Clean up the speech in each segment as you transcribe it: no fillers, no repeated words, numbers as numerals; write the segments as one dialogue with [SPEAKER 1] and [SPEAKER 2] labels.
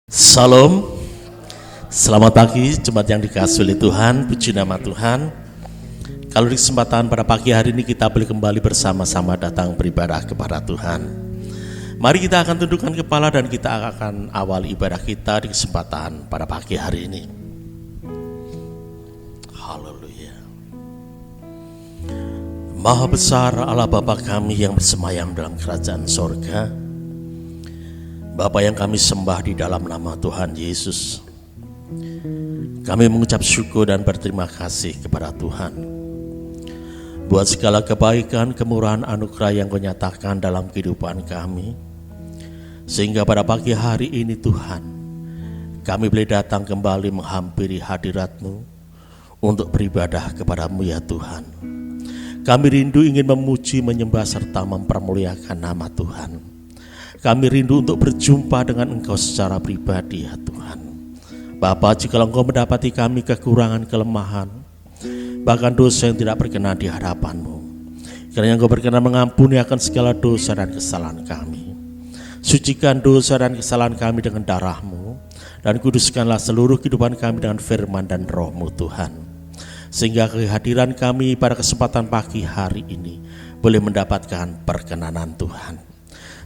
[SPEAKER 1] Salam, selamat pagi jemaat yang dikasihi oleh Tuhan, puji nama Tuhan. Kalau di kesempatan pada pagi hari ini kita boleh kembali bersama-sama datang beribadah kepada Tuhan. Mari kita akan tundukkan kepala dan kita akan awal ibadah kita di kesempatan pada pagi hari ini. Haleluya. Maha besar Allah Bapa kami yang bersemayam dalam kerajaan sorga, Bapa yang kami sembah di dalam nama Tuhan Yesus. Kami mengucap syukur dan berterima kasih kepada Tuhan buat segala kebaikan, kemurahan, anugerah yang Kau nyatakan dalam kehidupan kami. Sehingga pada pagi hari ini Tuhan, kami boleh datang kembali menghampiri hadirat-Mu untuk beribadah kepada-Mu ya Tuhan. Kami rindu ingin memuji, menyembah serta mempermuliakan nama Tuhan. Kami rindu untuk berjumpa dengan Engkau secara pribadi ya Tuhan. Bapa, jika Engkau mendapati kami kekurangan, kelemahan, bahkan dosa yang tidak berkenan di hadapan-Mu, kiranya Engkau berkenan mengampuni akan segala dosa dan kesalahan kami. Sucikan dosa dan kesalahan kami dengan darah-Mu, dan kuduskanlah seluruh kehidupan kami dengan firman dan roh-Mu Tuhan. Sehingga kehadiran kami pada kesempatan pagi hari ini boleh mendapatkan perkenanan Tuhan.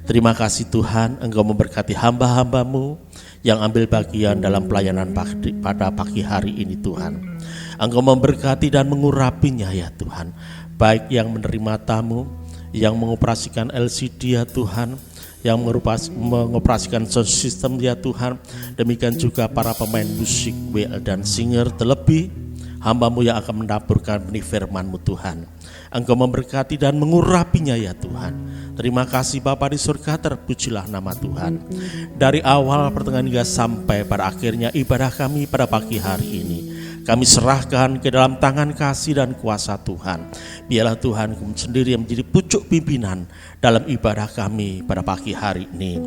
[SPEAKER 1] Terima kasih Tuhan, Engkau memberkati hamba-hamba-Mu yang ambil bagian dalam pelayanan pada pagi hari ini Tuhan. Engkau memberkati dan mengurapinya ya Tuhan, baik yang menerima tamu, yang mengoperasikan LCD ya Tuhan, yang mengoperasikan sound system ya Tuhan, demikian juga para pemain musik, WL dan singer, terlebih hamba-Mu yang akan mendapurkan benih firman-Mu Tuhan. Engkau memberkati dan mengurapinya ya Tuhan. Terima kasih Bapa di surga, terpujilah nama Tuhan. Dari awal pertengahan hingga sampai pada akhirnya ibadah kami pada pagi hari ini, kami serahkan ke dalam tangan kasih dan kuasa Tuhan. Biarlah Tuhan sendiri yang menjadi pucuk pimpinan dalam ibadah kami pada pagi hari ini.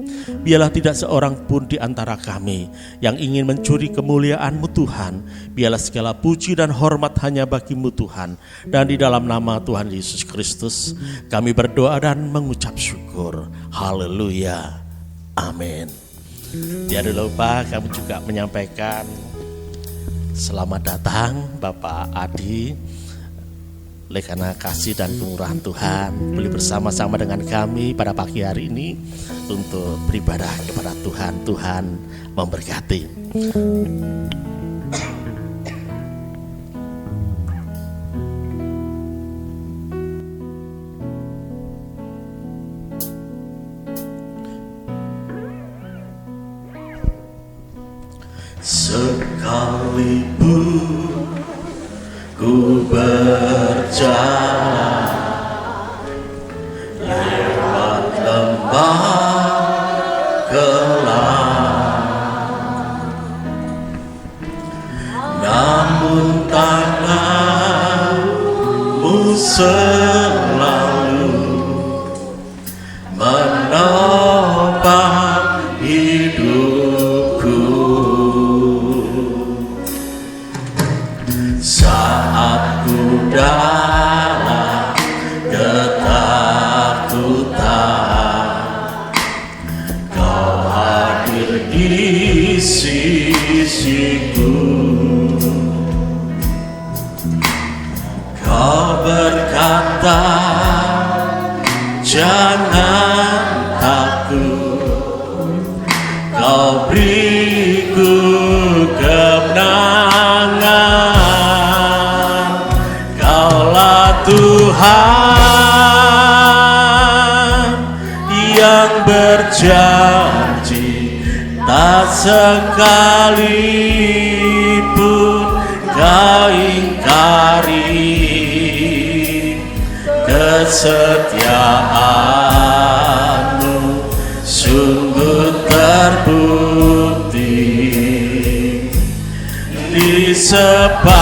[SPEAKER 1] Biarlah tidak seorang pun di antara kami yang ingin mencuri kemuliaan-Mu Tuhan. Biarlah segala puji dan hormat hanya bagi-Mu Tuhan. Dan di dalam nama Tuhan Yesus Kristus kami berdoa dan mengucap syukur. Haleluya. Amin. Jangan lupa kami juga menyampaikan selamat datang Bapak Adi, oleh karena kasih dan kemurahan Tuhan boleh bersama-sama dengan kami pada pagi hari ini untuk beribadah kepada Tuhan. Tuhan memberkati. Sekalipun ku berjalan lewat lembah gelap, namun tangan-Mu selalu menopang hidupku. Saat ku dalam ketakutan, Kau hadir di sisiku. Kau berkata, jangan takut, Kau beriku kemenangan. Tuhan yang berjanji, tak sekalipun Kau ingkari. Kesetiaan-Mu sungguh terbukti di sepanjang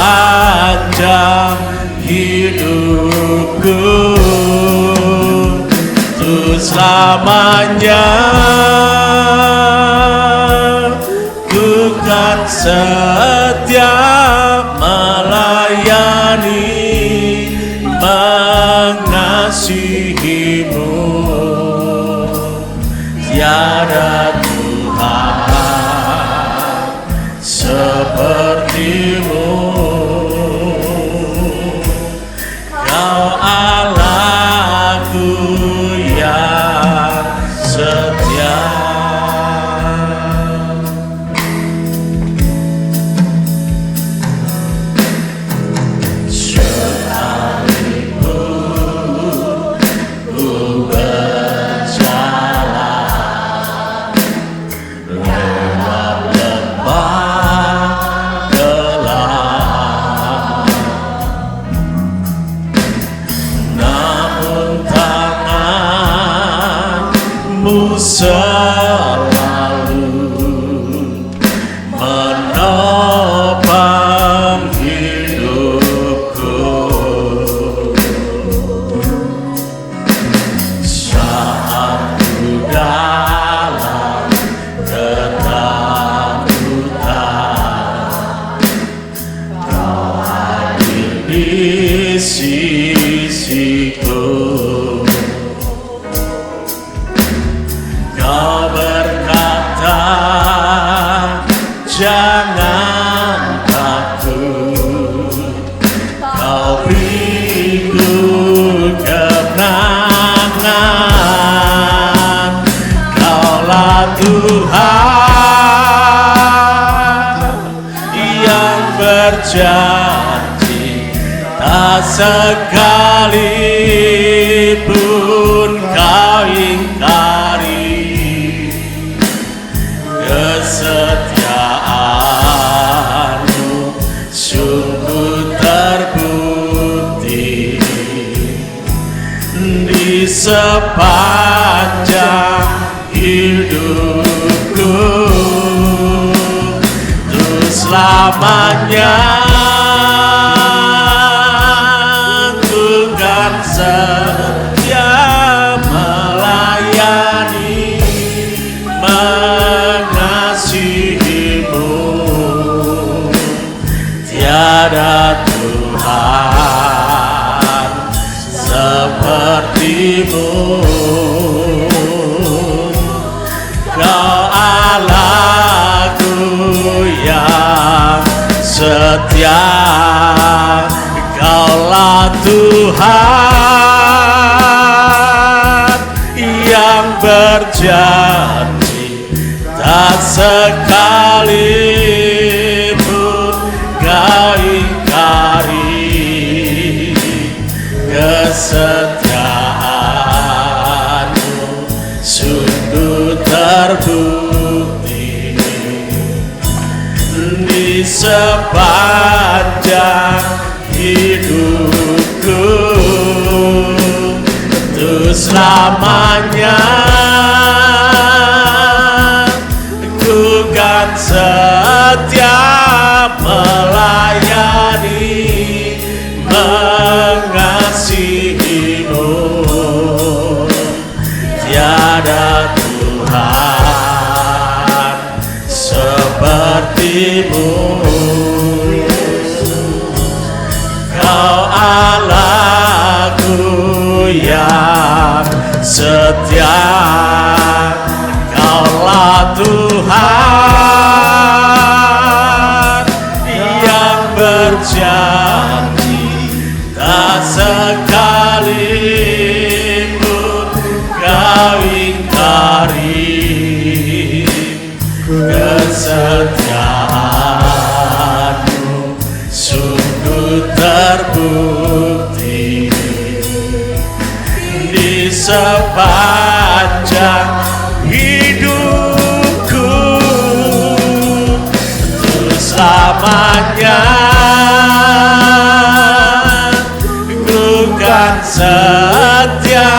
[SPEAKER 1] hidupku. Untuk selamanya ku kan setia melayani, mengasihi-Mu. Tiada Tuhan selalu menopang hidupku saat ku dalam ketakutan. Kau hadir di sisiku. Kau berkata, jangan takut, Kau beriku kemenangan. Kaulah Tuhan yang berjanji, tak sekalipun Kau ingkari kesetiaan-Mu sungguh terbukti di sepanjang hidupku, untuk selamanya Tuhan setia melayani, mengasihi-Mu. Tiada Tuhan seperti-Mu. Kau Allahku yang setia, Kaulah Tuhan yang berjanji, tak sekalipun Kau ingkari kesetiaan-Mu sungguh terbukti di sepanjang hidupku, untuk selamanya Ku kan setia melayani, mengasihi-Mu. Tiada Tuhan seperti-Mu. Kau Allahku yang setia, Kaulah Tuhan yang berjanji, tak sekalipun Kau ingkari kesetiaan-Mu sungguh terbukti di sepanjang hidupku, untuk selamanya Ku kan setia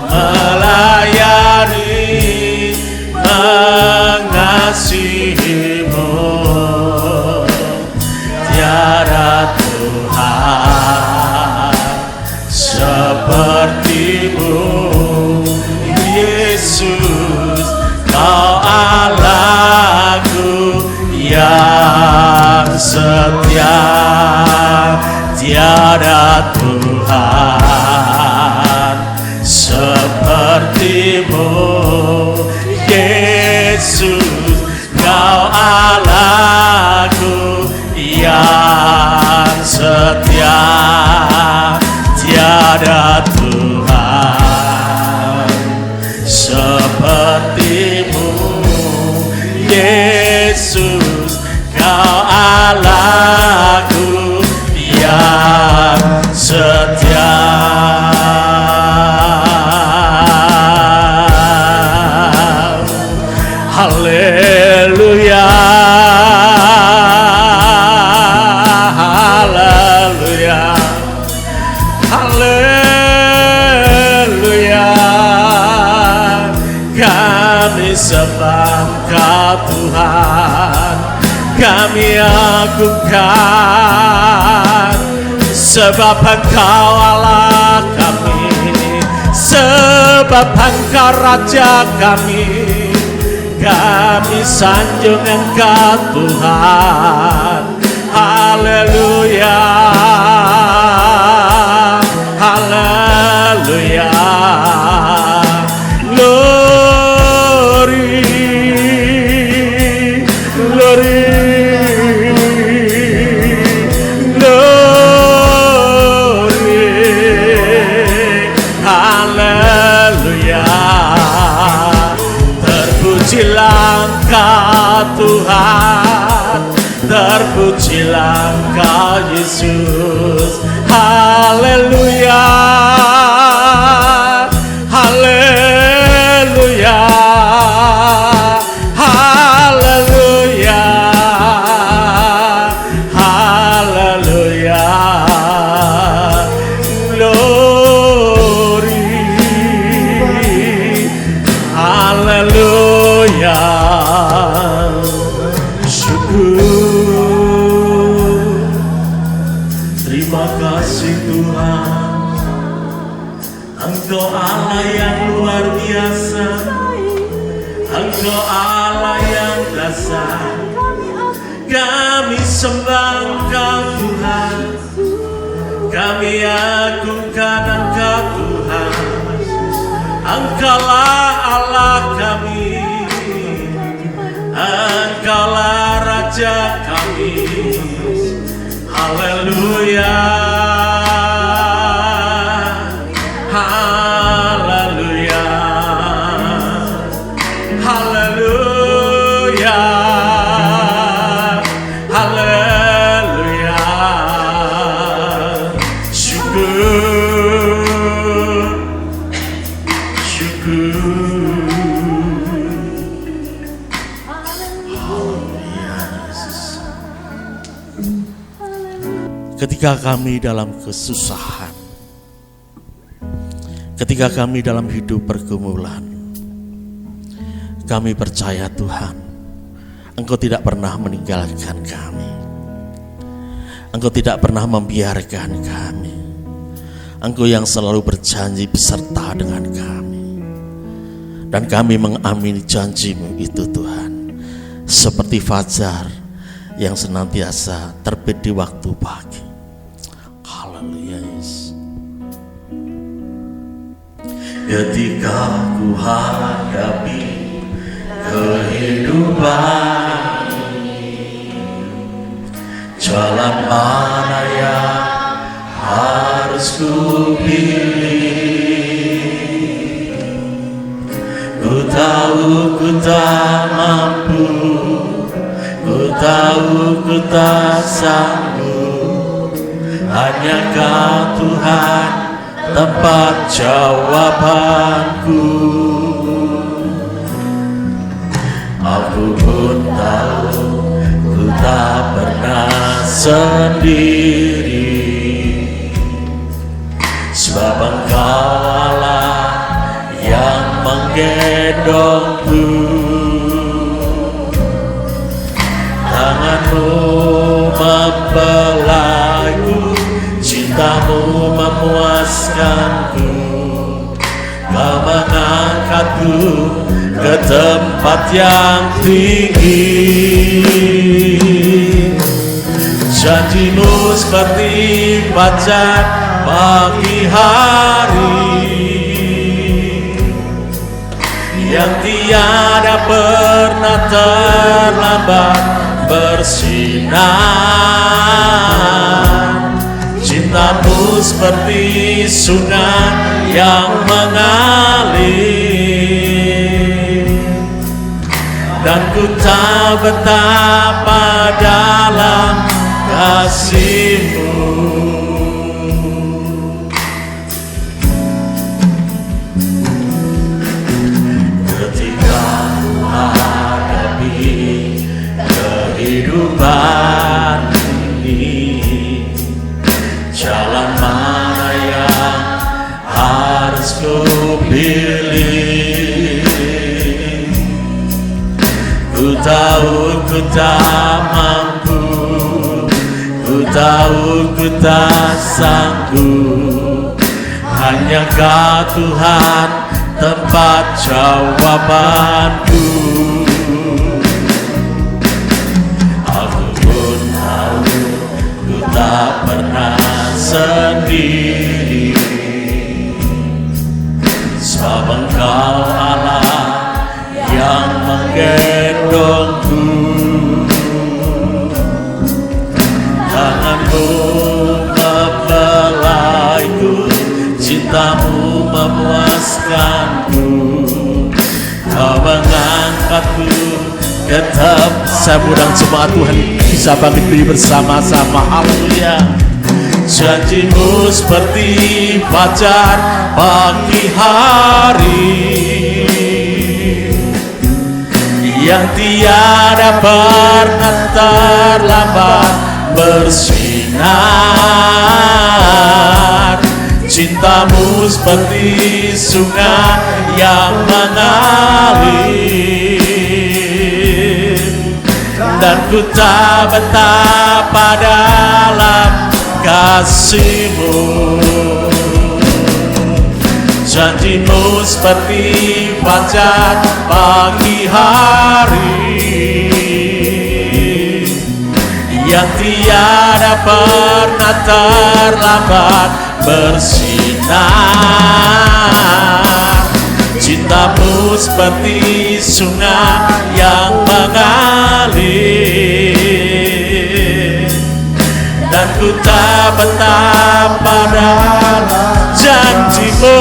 [SPEAKER 1] melayani, mengasihi-Mu. Tiada Tuhan seperti-Mu. Yesus, Kau Allahku yang setia, tiada Tuhan seperti-Mu. Yesus, Kau Allahku yang setia, tiada Tuhan seperti-Mu. Yesus, Kau Allahku yang setia. Haleluya, haleluya, haleluya. Kami sembah Engkau Tuhan, kami agungkan, sebab Engkau Allah kami, sebab Engkau Raja kami. Kami sanjung Engkau Tuhan. Haleluya, haleluya. Glory, glory, glory. Haleluya. Terpujilah Engkau Tuhan, terpujilah Engkau Yesus. Haleluya, haleluya, haleluya, haleluya. Glory, haleluya. Syukur, terima kasih Tuhan. Engkau Allah yang luar biasa, Engkau Allah yang dasar. Kami sembah Engkau Tuhan, kami agungkan Engkau Tuhan. Engkaulah Allah kami, Engkaulah Raja kami. Haleluya, haleluya, haleluya, haleluya. Syukur, syukur. Ketika kami dalam kesusahan, ketika kami dalam hidup pergumulan, kami percaya Tuhan, Engkau tidak pernah meninggalkan kami. Engkau tidak pernah membiarkan kami. Engkau yang selalu berjanji beserta dengan kami. Dan kami mengamini janji-Mu itu Tuhan, seperti fajar yang senantiasa terbit di waktu pagi. Haleluya Yesus. Ketika ku hadapi kehidupan ini, jalan mana yang harus ku pilih? Ku tahu ku tak mampu, ku tahu ku tak sanggup. Hanya Kau Tuhan tempat jawabanku. Aku pun tahu ku tak pernah sendiri, sebab Engkau Allah yang menggendongku. Tangan-Mu membelaiku, cinta-Mu memuaskanku. Kau mengangkatku ke tempat yang tinggi. Janji-Mu seperti fajar pagi hari, yang tiada pernah terlambat bersinar. Cinta-Mu seperti sungai yang mengalir, dan ku tahu betapa dalam kasih-Mu. Ketika ku hadapi kehidupan ini, jalan mana yang harus ku pilih? tahu ku tak mampu, ku tahu ku tak sanggup. Hanya Kau Tuhan tempat jawabanku. Aku pun tahu ku tak pernah sendiri, sebab Engkau Allah yang menggendongku. Tanganmu membelaiku, cintamu memuaskanku. Kau mengangkatku tetap. Saya undang jemaat Tuhan bisa bangkit berdiri bersama-sama. Haleluya. Janjimu seperti fajar pagi hari, yang tiada pernah terlambat bersinar. Cintamu seperti sungai yang mengalir, dan ku tak betapa dalam kasih-Mu. Janji-Mu seperti fajar pagi hari, yang tiada pernah terlambat bersinar. Cinta-Mu seperti sungai yang mengalir, dan ku tak betapa dalam janji-Mu.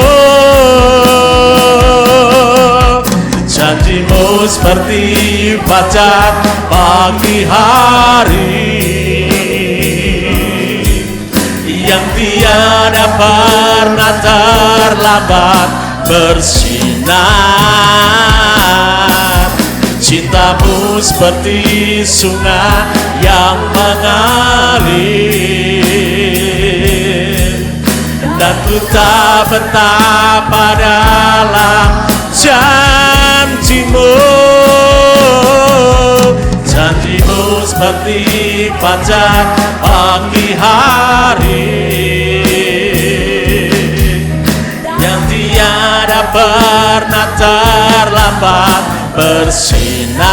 [SPEAKER 1] Janji-Mu seperti fajar pagi hari, yang tiada pernah terlambat bersinar. Cinta-Mu seperti sungai yang mengalir, dan ku tak betapa dalam janji-Mu. Janji-Mu seperti fajar pagi hari, yang tiada pernah terlambat bersinar.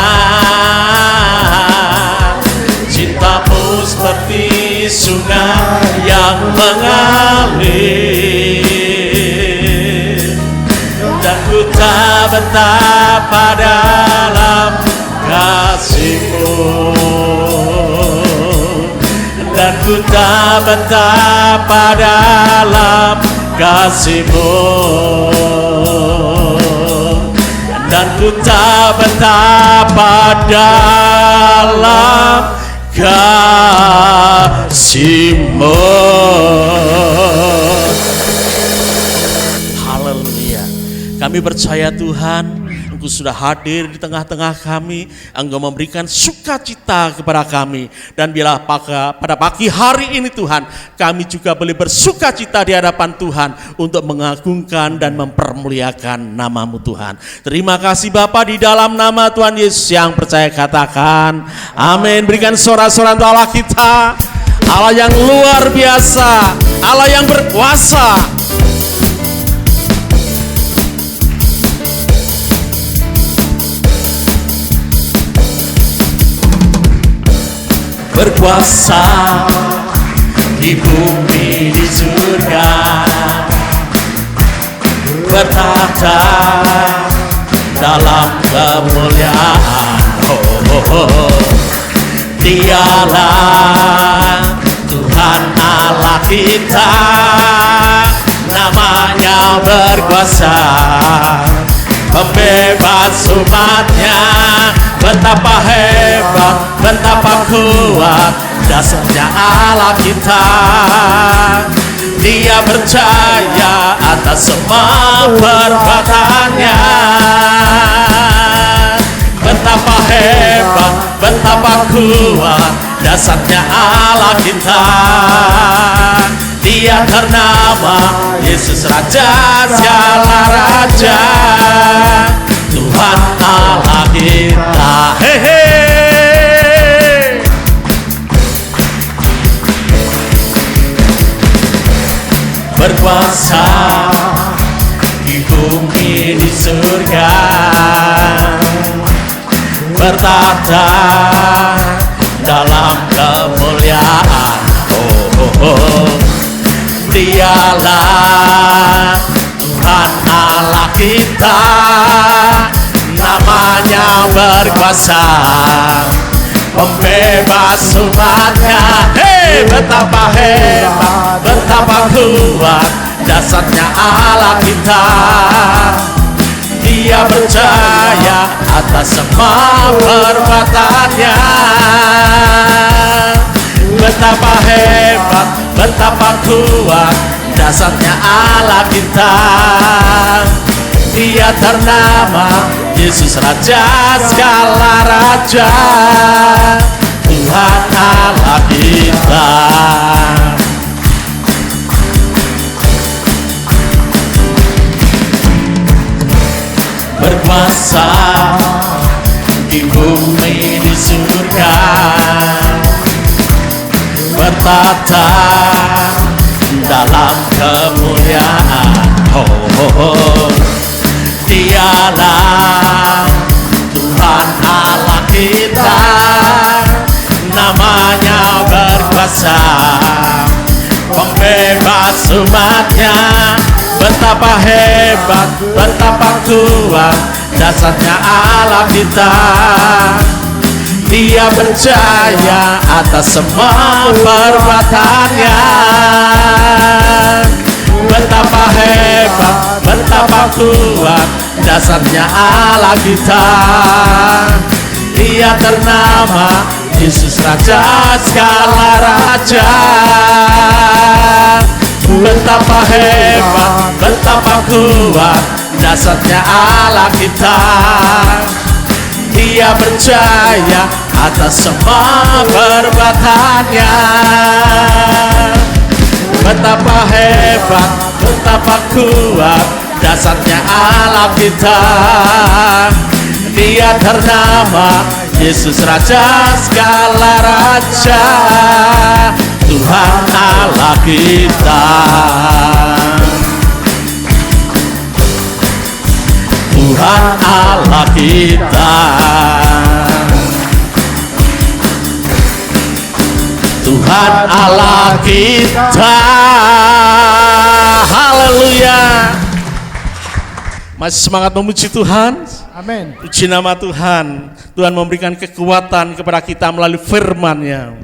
[SPEAKER 1] Cinta-Mu seperti sungai yang mengalir, dan ku tak betapa dalam kasih-Mu, dan ku tak betapa dalam kasih-Mu, dan ku tak betapa dalam kasih-Mu. Haleluya. Kami percaya Tuhan, Engkau sudah hadir di tengah-tengah kami. Engkau memberikan sukacita kepada kami. Dan bila pada pagi hari ini Tuhan, kami juga boleh bersukacita di hadapan Tuhan untuk mengagungkan dan mempermuliakan nama-Mu Tuhan. Terima kasih Bapa, di dalam nama Tuhan Yesus. Yang percaya katakan amin. Berikan sorak-sorai untuk Allah kita, Allah yang luar biasa, Allah yang berkuasa. Berkuasa di bumi di surga, bertata dalam kemuliaan. Dialah Tuhan Allah kita, namanya berkuasa, pembebas umatnya. Betapa hebat, betapa kuat dasarnya Allah kita. Dia percaya atas semua perbuatannya. Betapa hebat, betapa kuat dasarnya Allah kita. Dia ternama Yesus Raja, segala Raja, Tuhan Allah kita. Hehe. berkuasa di bumi di surga, bertata dalam kemuliaan. Dialah Tuhan Allah kita, namanya berkuasa, pembebas umatnya. Hei, betapa hebat, betapa kuat dasarnya Allah kita. Dia percaya atas semua perbuatannya. Betapa hebat, betapa kuat dasarnya Allah kita. Dia ternama Yesus Raja segala raja, Tuhan Allah kita. Berkuasa di bumi di surga, bertata dalam kemuliaan. Dialah Tuhan Allah kita, namanya berkuasa, pembebas umatnya. Betapa hebat, betapa kuat dasarnya Allah kita. Dia percaya atas semua perbuatannya. Betapa hebat, betapa kuat dasarnya Allah kita. Dia ternama Yesus Raja segala raja. Betapa hebat, betapa kuat dasarnya Allah kita. Dia percaya atas semua perbuatannya. Betapa hebat, betapa kuat dasarnya Allah kita. Dia ternama Yesus Raja segala raja, Tuhan Allah kita. Tuhan Allah kita. Tuhan Allah kita. Haleluya. Masih semangat memuji Tuhan?
[SPEAKER 2] Amin.
[SPEAKER 1] Puji nama Tuhan. Tuhan memberikan kekuatan kepada kita melalui firman-Nya.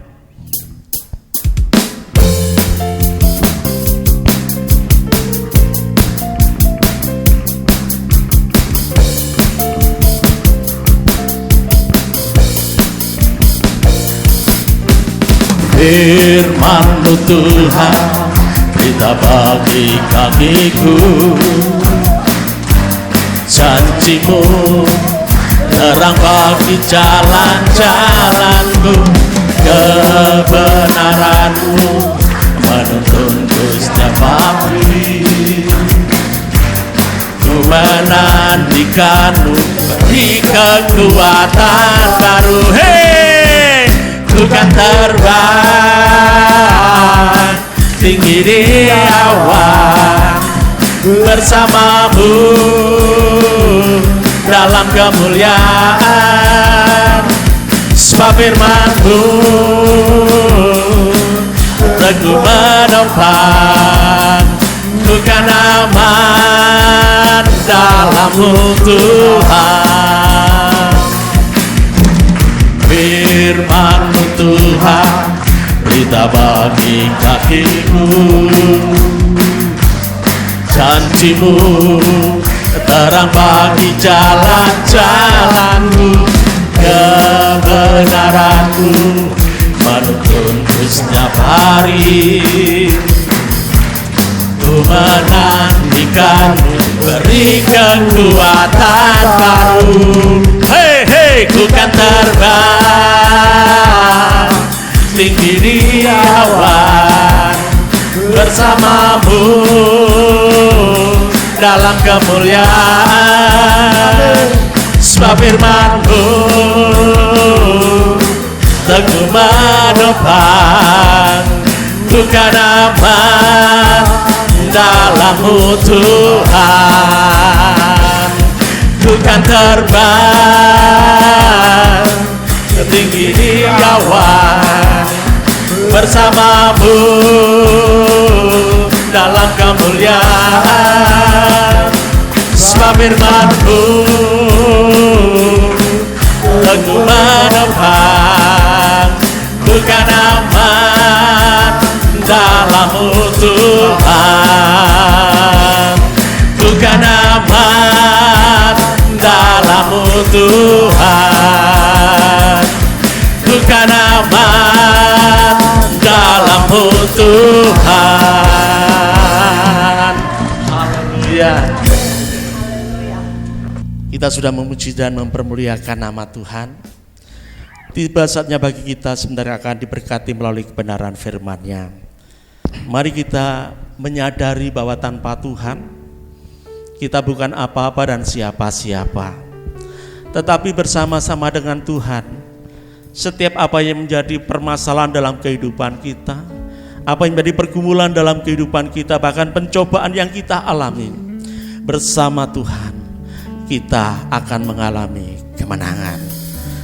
[SPEAKER 1] Firman-Mu Tuhan, berita bagi kakiku. Janji-Mu terang bagi jalan-jalanku. Kebenaran-Mu menuntunku setiap hari. Ku menantikan-Mu, beri kekuatan baru. Hei, ku kan terbang tinggi di awan bersama-Mu dalam kemuliaan. Sebab firman-Mu teguh menopang, ku kan aman dalam-Mu Tuhan. Firman-Mu Tuhan, berita bagi kakiku. Janji-Mu terang bagi jalan-jalanku. Kebenaran-Mu menuntunku setiap hari. Ku menantikan-Mu, beri kekuatan baru. Hei, hei, ku kan terbang tinggi di awan bersama-Mu dalam kemuliaan. Sebab firman-Mu teguh menopang, ku kan aman dalam-Mu Tuhan. Ku kan terbang setinggi di awan bersama-Mu dalam kemuliaan. Sebab firman-Mu teguh menopang, bukan aman dalam-Mu Tuhan, bukan aman dalam-Mu Tuhan, bukan aman dalam-Mu Tuhan. Haleluya. Kita sudah memuji dan mempermuliakan nama Tuhan. Tiba saatnya bagi kita sebenarnya akan diberkati melalui kebenaran firman-Nya. Mari kita menyadari bahwa tanpa Tuhan kita bukan apa-apa dan siapa-siapa. Tetapi bersama-sama dengan Tuhan, setiap apa yang menjadi permasalahan dalam kehidupan kita, apa yang menjadi pergumulan dalam kehidupan kita, bahkan pencobaan yang kita alami, bersama Tuhan kita akan mengalami kemenangan.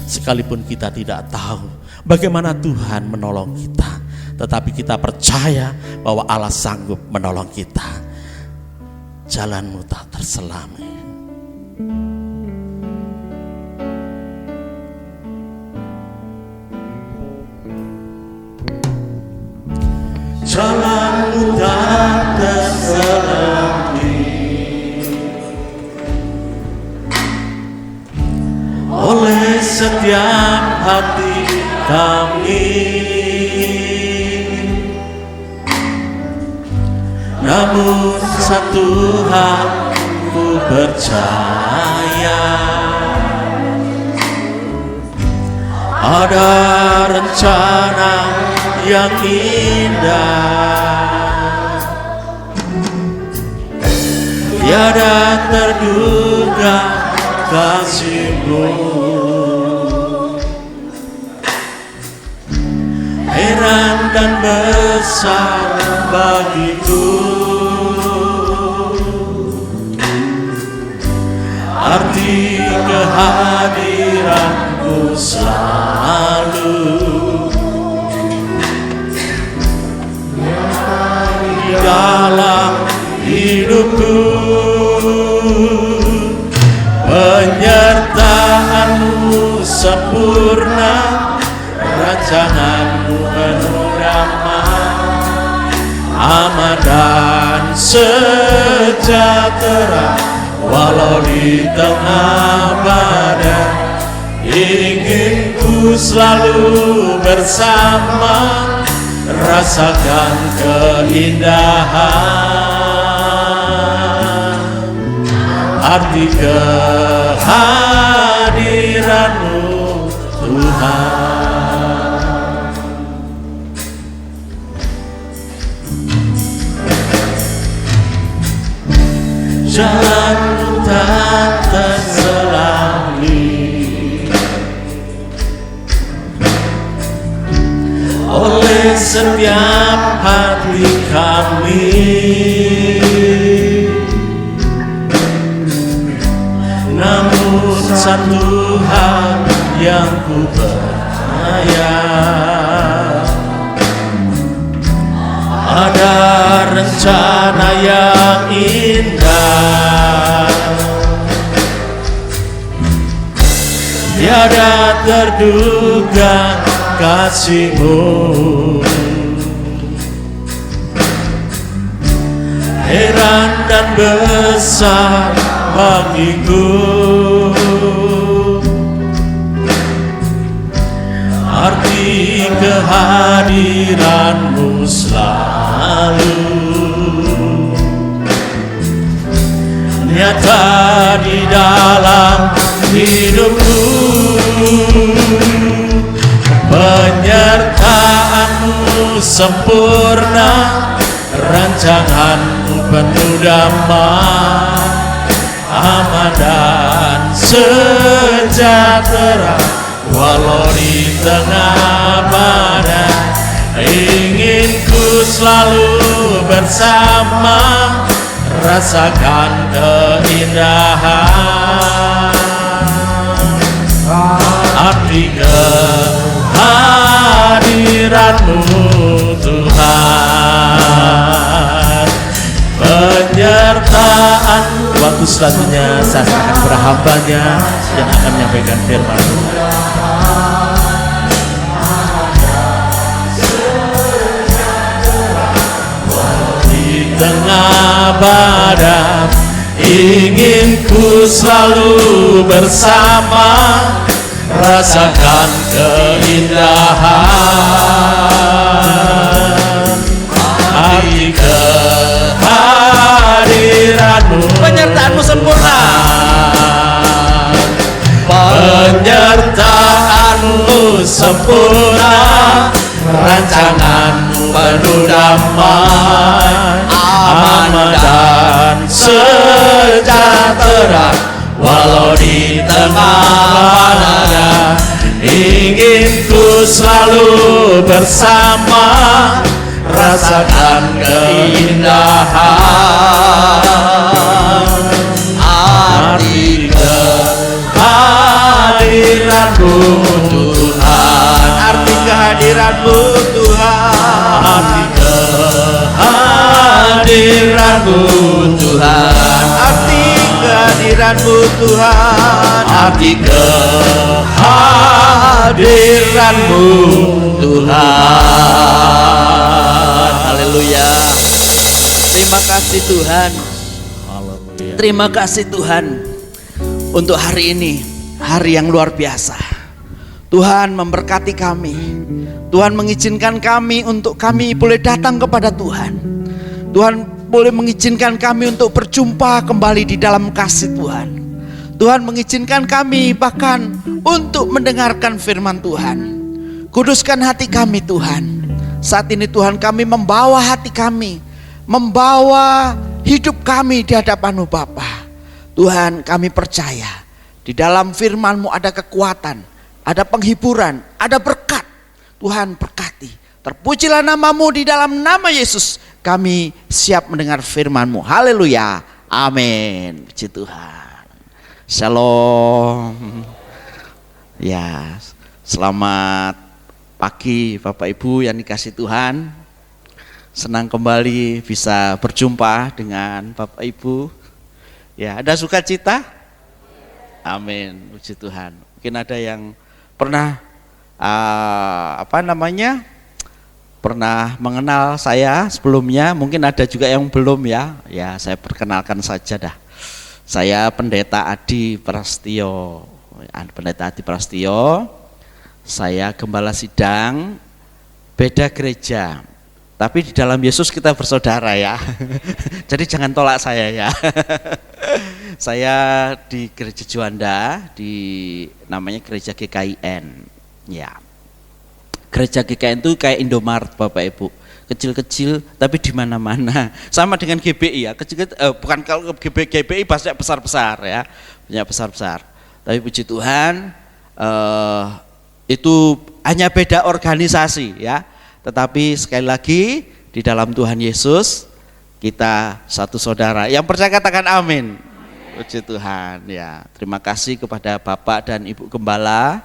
[SPEAKER 1] Sekalipun kita tidak tahu bagaimana Tuhan menolong kita, tetapi kita percaya bahwa Allah sanggup menolong kita. Jalanmu tak terselami. Jalanmu tak terselami oleh setiap hati kami. Namun satu hal ku percaya, ada rencana yang indah, tiada terduga kasih-Mu, heran dan besar bagiku arti kehadiran-Mu selalu di dalam hidupku. Penyertaan-Mu sempurna, rancangan-Mu penuh damai, aman dan sejahtera. Walau di tengah badai, ingin ku selalu bersama, rasakan keindahan arti kehadiran-Mu Tuhan. Jalan tak terselami oleh setiap hati kami. Namun satu hal yang ku percaya, ada rencana yang indah, tiada terduga kasih-Mu, heran dan besar bagiku arti kehadiran-Mu selalu nyata di dalam hidupku. Penyertaan-Mu sempurna, rancangan-Mu penuh damai, aman dan sejahtera. Walau di tengah badai, ingin ku selalu bersama, rasakan keindahan. Arti kehadiran-Mu Tuhan, penyertaan. Waktu selanjutnya saya akan berhambanya yang akan menyampaikan firman. Di tengah badai ingin ku selalu bersama, rasakan keindahan. Arti kehadiran-Mu,
[SPEAKER 2] penyertaan-Mu sempurna,
[SPEAKER 1] penyertaan-Mu sempurna, rancangan-Mu penuh damai, aman dan sejahtera. Walau di tengah badai, ingin ku selalu bersama, rasakan keindahan. Arti kehadiran-Mu Tuhan,
[SPEAKER 2] arti kehadiran-Mu Tuhan,
[SPEAKER 1] arti kehadiran-Mu Tuhan,
[SPEAKER 2] arti kehadiran-Mu Tuhan,
[SPEAKER 1] arti kehadiran-Mu Tuhan.
[SPEAKER 2] Haleluya. Terima kasih Tuhan.
[SPEAKER 1] Haleluya.
[SPEAKER 2] Terima kasih Tuhan untuk hari ini, hari yang luar biasa. Tuhan memberkati kami. Tuhan mengizinkan kami untuk kami boleh datang kepada Tuhan. Tuhan boleh mengizinkan kami untuk berjumpa kembali di dalam kasih Tuhan. Tuhan mengizinkan kami bahkan untuk mendengarkan firman Tuhan. Kuduskan hati kami Tuhan. Saat ini Tuhan, kami membawa hati kami, membawa hidup kami di hadapan-Mu Bapa. Tuhan, kami percaya di dalam firman-Mu ada kekuatan, ada penghiburan, ada berkat. Tuhan berkati. Terpujilah nama-Mu, di dalam nama Yesus kami siap mendengar firman-Mu. Haleluya. Amin. Puji Tuhan. Shalom. Ya, selamat pagi Bapak Ibu yang dikasihi Tuhan. Senang kembali bisa berjumpa dengan Bapak Ibu. Ya, ada sukacita? Amin. Puji Tuhan. Mungkin ada yang pernah pernah mengenal saya sebelumnya, mungkin ada juga yang belum ya. Ya, saya perkenalkan saja dah. Saya Pendeta Adi Prastio. Pendeta Adi Prastio. Saya gembala sidang, beda gereja. Tapi di dalam Yesus kita bersaudara ya. Jadi jangan tolak saya ya. Saya di Gereja Juanda, di namanya Gereja GKIN. Ya. Gereja GKIN itu kayak Indomaret Bapak Ibu. Kecil-kecil tapi di mana-mana. Sama dengan GBI ya. Bukan kalau GBI banyak besar-besar ya. Banyak besar-besar. Tapi puji Tuhan, itu hanya beda organisasi ya. Tetapi sekali lagi di dalam Tuhan Yesus kita satu saudara. Yang percaya katakan amin. Puji Tuhan ya. Terima kasih kepada Bapak dan Ibu Gembala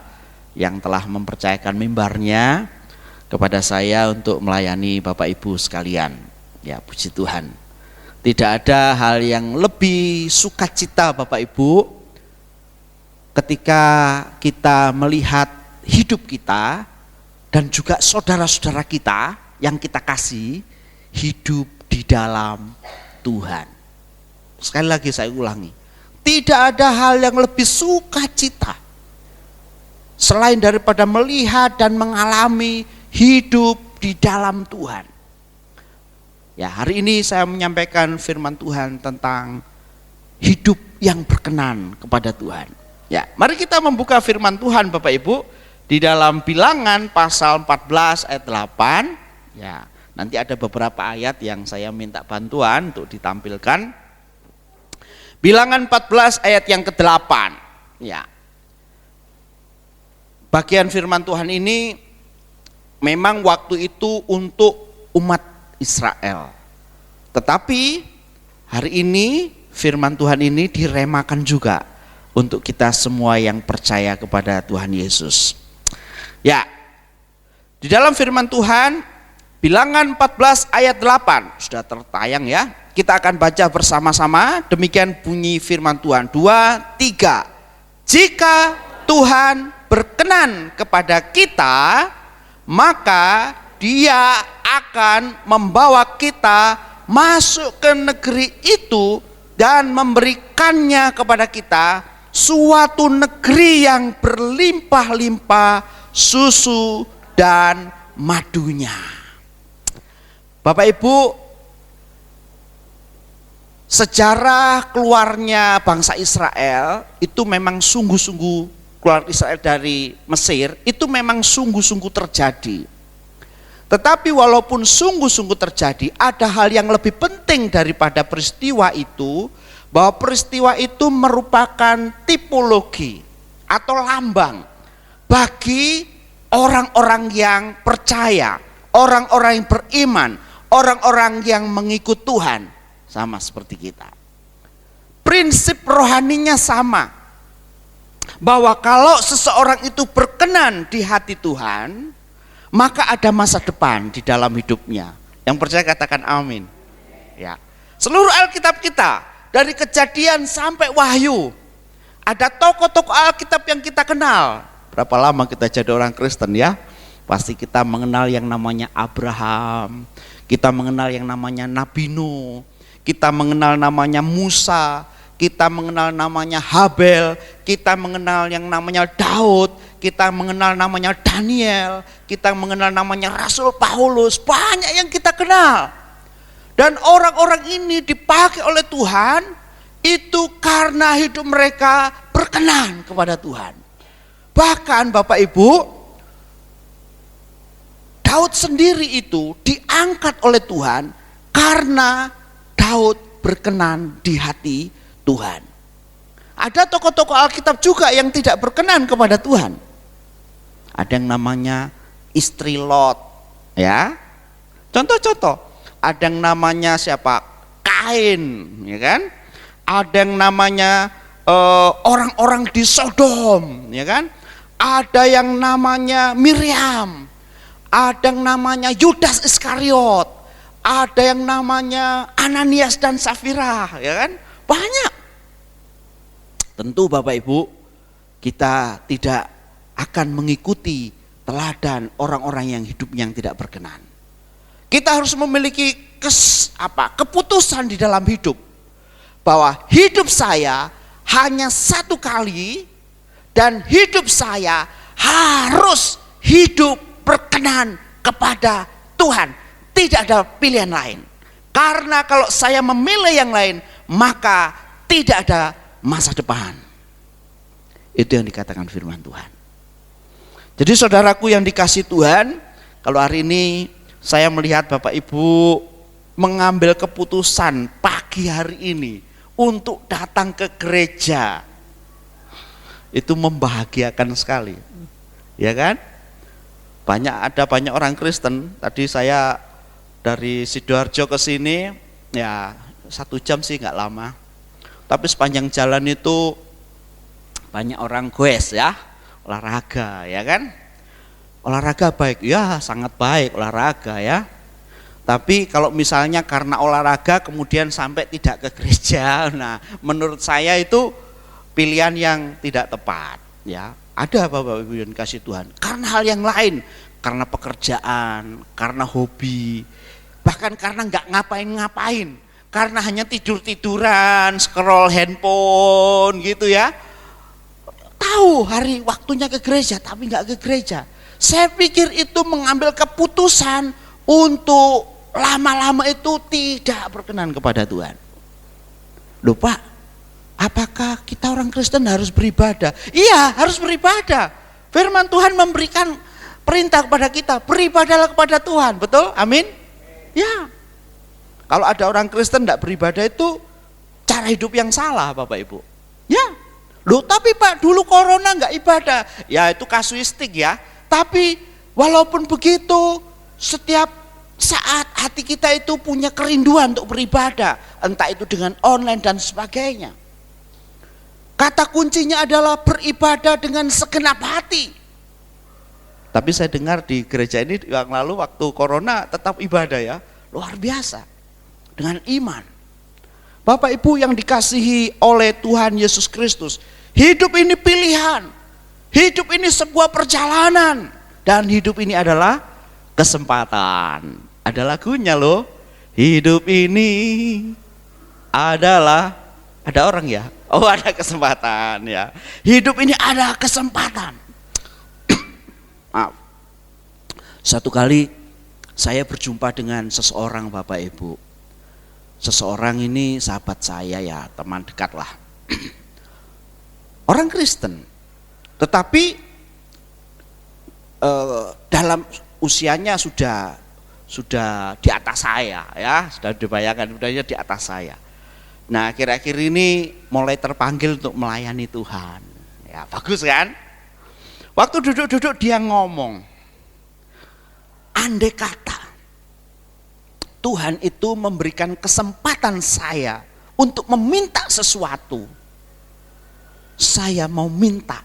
[SPEAKER 2] yang telah mempercayakan mimbarnya kepada saya untuk melayani Bapak Ibu sekalian. Ya, puji Tuhan. Tidak ada hal yang lebih sukacita Bapak Ibu ketika kita melihat hidup kita dan juga saudara-saudara kita yang kita kasih hidup di dalam Tuhan. Sekali lagi saya ulangi, tidak ada hal yang lebih sukacita selain daripada melihat dan mengalami hidup di dalam Tuhan. Ya, hari ini saya menyampaikan firman Tuhan tentang hidup yang berkenan kepada Tuhan. Ya, mari kita membuka firman Tuhan Bapak Ibu di dalam Bilangan pasal 14 ayat 8. Ya, nanti ada beberapa ayat yang saya minta bantuan untuk ditampilkan. Bilangan 14 ayat yang ke-8. Ya. Bagian firman Tuhan ini memang waktu itu untuk umat Israel. Tetapi hari ini firman Tuhan ini diremakan juga untuk kita semua yang percaya kepada Tuhan Yesus. Ya, di dalam firman Tuhan, Bilangan 14 ayat 8 sudah tertayang ya. Kita akan baca bersama-sama. Demikian bunyi firman Tuhan. 2, 3. Jika Tuhan berkenan kepada kita, maka Dia akan membawa kita masuk ke negeri itu dan memberikannya kepada kita, suatu negeri yang berlimpah-limpah susu dan madunya. Bapak Ibu, sejarah keluarnya bangsa Israel itu memang sungguh-sungguh, keluar Israel dari Mesir itu memang sungguh-sungguh terjadi. Tetapi walaupun sungguh-sungguh terjadi, ada hal yang lebih penting daripada peristiwa itu, bahwa peristiwa itu merupakan tipologi atau lambang bagi orang-orang yang percaya, orang-orang yang beriman, orang-orang yang mengikut Tuhan, sama seperti kita. Prinsip rohaninya sama, bahwa kalau seseorang itu berkenan di hati Tuhan, maka ada masa depan di dalam hidupnya. Yang percaya katakan amin. Ya. Seluruh Alkitab kita, dari Kejadian sampai Wahyu, ada tokoh-tokoh Alkitab yang kita kenal. Berapa lama kita jadi orang Kristen ya? Pasti kita mengenal yang namanya Abraham, kita mengenal yang namanya Nabi Nuh, kita mengenal namanya Musa, kita mengenal namanya Habel, kita mengenal yang namanya Daud, kita mengenal namanya Daniel, kita mengenal namanya Rasul Paulus. Banyak yang kita kenal. Dan orang-orang ini dipakai oleh Tuhan itu karena hidup mereka berkenan kepada Tuhan. Bahkan Bapak Ibu, Daud sendiri itu diangkat oleh Tuhan karena Daud berkenan di hati Tuhan. Ada tokoh-tokoh Alkitab juga yang tidak berkenan kepada Tuhan. Ada yang namanya istri Lot, ya. Contoh-contoh, ada yang namanya siapa? Kain, ya kan? Ada yang namanya orang-orang di Sodom, ya kan? Ada yang namanya Miriam, ada yang namanya Yudas Iskariot, ada yang namanya Ananias dan Safira, ya kan? Banyak. Tentu Bapak Ibu, kita tidak akan mengikuti teladan orang-orang yang hidupnya yang tidak berkenan. Kita harus memiliki keputusan di dalam hidup, bahwa hidup saya hanya satu kali dan hidup saya harus hidup berkenan kepada Tuhan. Tidak ada pilihan lain. Karena kalau saya memilih yang lain, maka tidak ada masa depan. Itu yang dikatakan firman Tuhan. Jadi saudaraku yang dikasih Tuhan, kalau hari ini saya melihat Bapak Ibu mengambil keputusan pagi hari ini untuk datang ke gereja, itu membahagiakan sekali, ya kan? Ada banyak orang Kristen. Tadi saya dari Sidoarjo ke sini, ya 1 jam sih nggak lama. Tapi sepanjang jalan itu banyak orang goes ya, olahraga, ya kan? Olahraga baik, ya sangat baik olahraga ya. Tapi kalau misalnya karena olahraga kemudian sampai tidak ke gereja, nah menurut saya itu pilihan yang tidak tepat ya. Ada Bapak Ibu yang kasih Tuhan karena hal yang lain, karena pekerjaan, karena hobi, bahkan karena nggak ngapain-ngapain, karena hanya tidur-tiduran, scroll handphone gitu ya. Tahu hari waktunya ke gereja tapi nggak ke gereja. Saya pikir itu mengambil keputusan untuk lama-lama itu tidak berkenan kepada Tuhan. Loh Pak, apakah kita orang Kristen harus beribadah? Iya, harus beribadah. Firman Tuhan memberikan perintah kepada kita, beribadahlah kepada Tuhan, betul? Amin? Ya. Kalau ada orang Kristen tidak beribadah itu cara hidup yang salah Bapak Ibu. Ya. Loh tapi Pak, dulu corona nggak ibadah. Ya itu kasuistik ya. Tapi Walaupun begitu, setiap saat hati kita itu punya kerinduan untuk beribadah, entah itu dengan online dan sebagainya. Kata kuncinya adalah beribadah dengan segenap hati. Tapi saya dengar di gereja ini yang lalu waktu corona tetap ibadah ya, luar biasa. Dengan iman. Bapak Ibu yang dikasihi oleh Tuhan Yesus Kristus, hidup ini pilihan. Hidup ini sebuah perjalanan. Dan hidup ini adalah kesempatan. Ada lagunya loh. Hidup ini adalah, ada orang ya? Oh, ada kesempatan ya. Hidup ini ada kesempatan. Maaf. Satu kali saya berjumpa dengan seseorang Bapak Ibu. Seseorang ini sahabat saya ya, teman dekat lah. Orang Kristen, tetapi dalam usianya sudah di atas saya ya, sudah dibayangkan udahnya di atas saya. Nah, akhir-akhir ini mulai terpanggil untuk melayani Tuhan. Ya, bagus kan? Waktu duduk-duduk dia ngomong, andai kata Tuhan itu memberikan kesempatan saya untuk meminta sesuatu, saya mau minta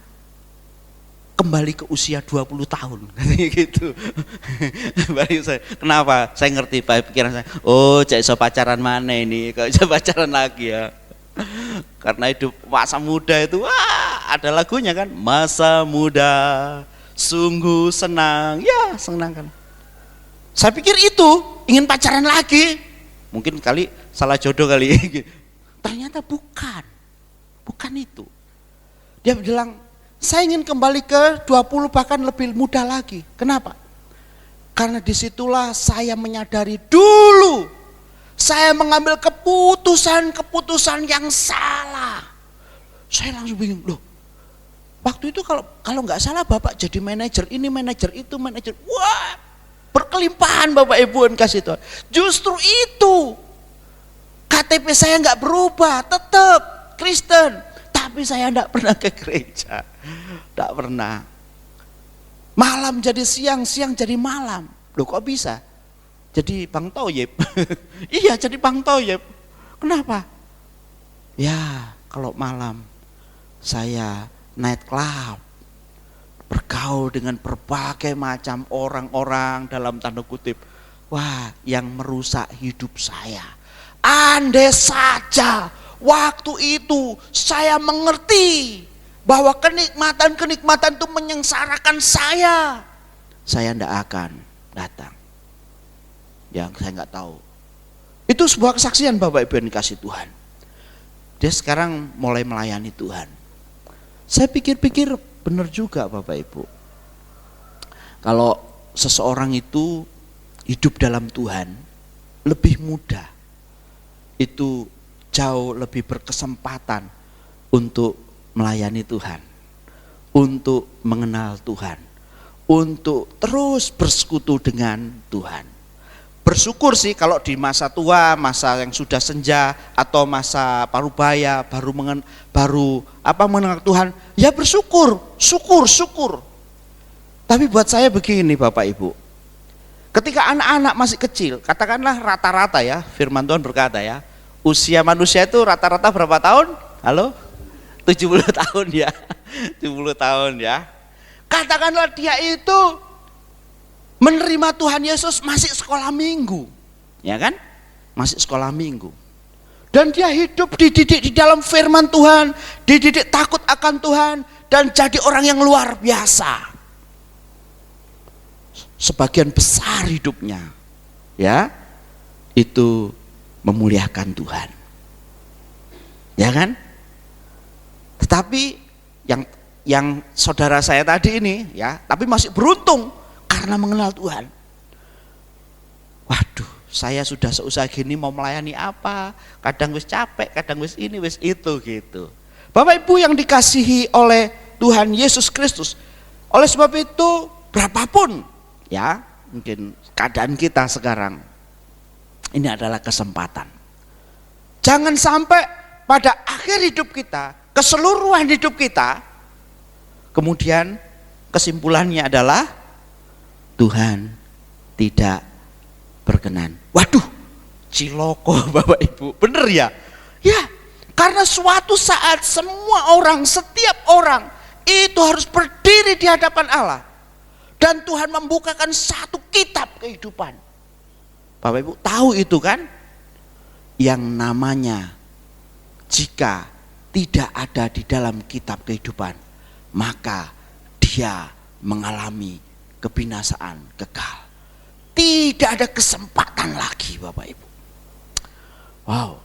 [SPEAKER 2] kembali ke usia 20 tahun. Gitu. Kenapa? Saya ngerti pikiran saya. Oh, cek iso pacaran mana ini? Kok iso pacaran lagi ya? Karena hidup masa muda itu ada lagunya kan, masa muda sungguh senang. Ya, senang kan. Saya pikir itu ingin pacaran lagi, mungkin kali salah jodoh kali. Ternyata bukan itu. Dia bilang, saya ingin kembali ke 20 bahkan lebih muda lagi. Kenapa? Karena disitulah saya menyadari dulu saya mengambil keputusan yang salah. Saya langsung bingung, loh. Waktu itu kalau nggak salah Bapak jadi manajer ini, manajer itu, manajer. Wah, berkelimpahan Bapak Ibu kasih Tuhan. Justru itu KTP saya nggak berubah, tetap Kristen, tapi saya nggak pernah ke gereja, nggak pernah. Malam jadi siang, siang jadi malam. Loh kok bisa? Jadi Bang Toyib. Iya jadi Bang Toyib. Kenapa? Ya kalau malam saya night club, bergaul dengan berbagai macam orang-orang dalam tanda kutip. Wah, yang merusak hidup saya. Andai saja waktu itu saya mengerti bahwa kenikmatan itu menyengsarakan saya tidak akan datang. Yang saya nggak tahu. Itu sebuah kesaksian Bapak Ibu yang dikasih Tuhan. Dia sekarang mulai melayani Tuhan. Saya pikir-pikir benar juga Bapak Ibu. Kalau seseorang itu hidup dalam Tuhan lebih mudah, itu jauh lebih berkesempatan untuk melayani Tuhan, untuk mengenal Tuhan, untuk terus bersekutu dengan Tuhan. Bersyukur sih kalau di masa tua, masa yang sudah senja atau masa parubaya baru mengenal Tuhan, ya bersyukur, syukur. Tapi buat saya begini Bapak Ibu, ketika anak-anak masih kecil, katakanlah rata-rata ya, firman Tuhan berkata ya, usia manusia itu rata-rata berapa tahun? Halo? 70 tahun ya. 70 tahun ya. Katakanlah dia itu menerima Tuhan Yesus masih sekolah minggu. Ya kan? Masih sekolah minggu. Dan dia hidup dididik di dalam firman Tuhan, dididik takut akan Tuhan dan jadi orang yang luar biasa. Sebagian besar hidupnya ya itu memuliakan Tuhan. Ya kan? Tetapi yang saudara saya tadi ini ya, tapi masih beruntung karena mengenal Tuhan. Waduh, saya sudah seusaha gini mau melayani apa? Kadang wis capek, kadang wis ini, wis itu gitu. Bapak Ibu yang dikasihi oleh Tuhan Yesus Kristus. Oleh sebab itu, berapapun ya, mungkin keadaan kita sekarang, ini adalah kesempatan. Jangan sampai pada akhir hidup kita, keseluruhan hidup kita, kemudian kesimpulannya adalah Tuhan tidak berkenan. Waduh, ciloko Bapak Ibu, bener ya? Ya, karena suatu saat semua orang, setiap orang itu harus berdiri di hadapan Allah. Dan Tuhan membukakan satu kitab kehidupan. Bapak Ibu tahu itu kan? Yang namanya jika tidak ada di dalam kitab kehidupan, maka dia mengalami kebinasaan kekal. Tidak ada kesempatan lagi Bapak Ibu. Wow.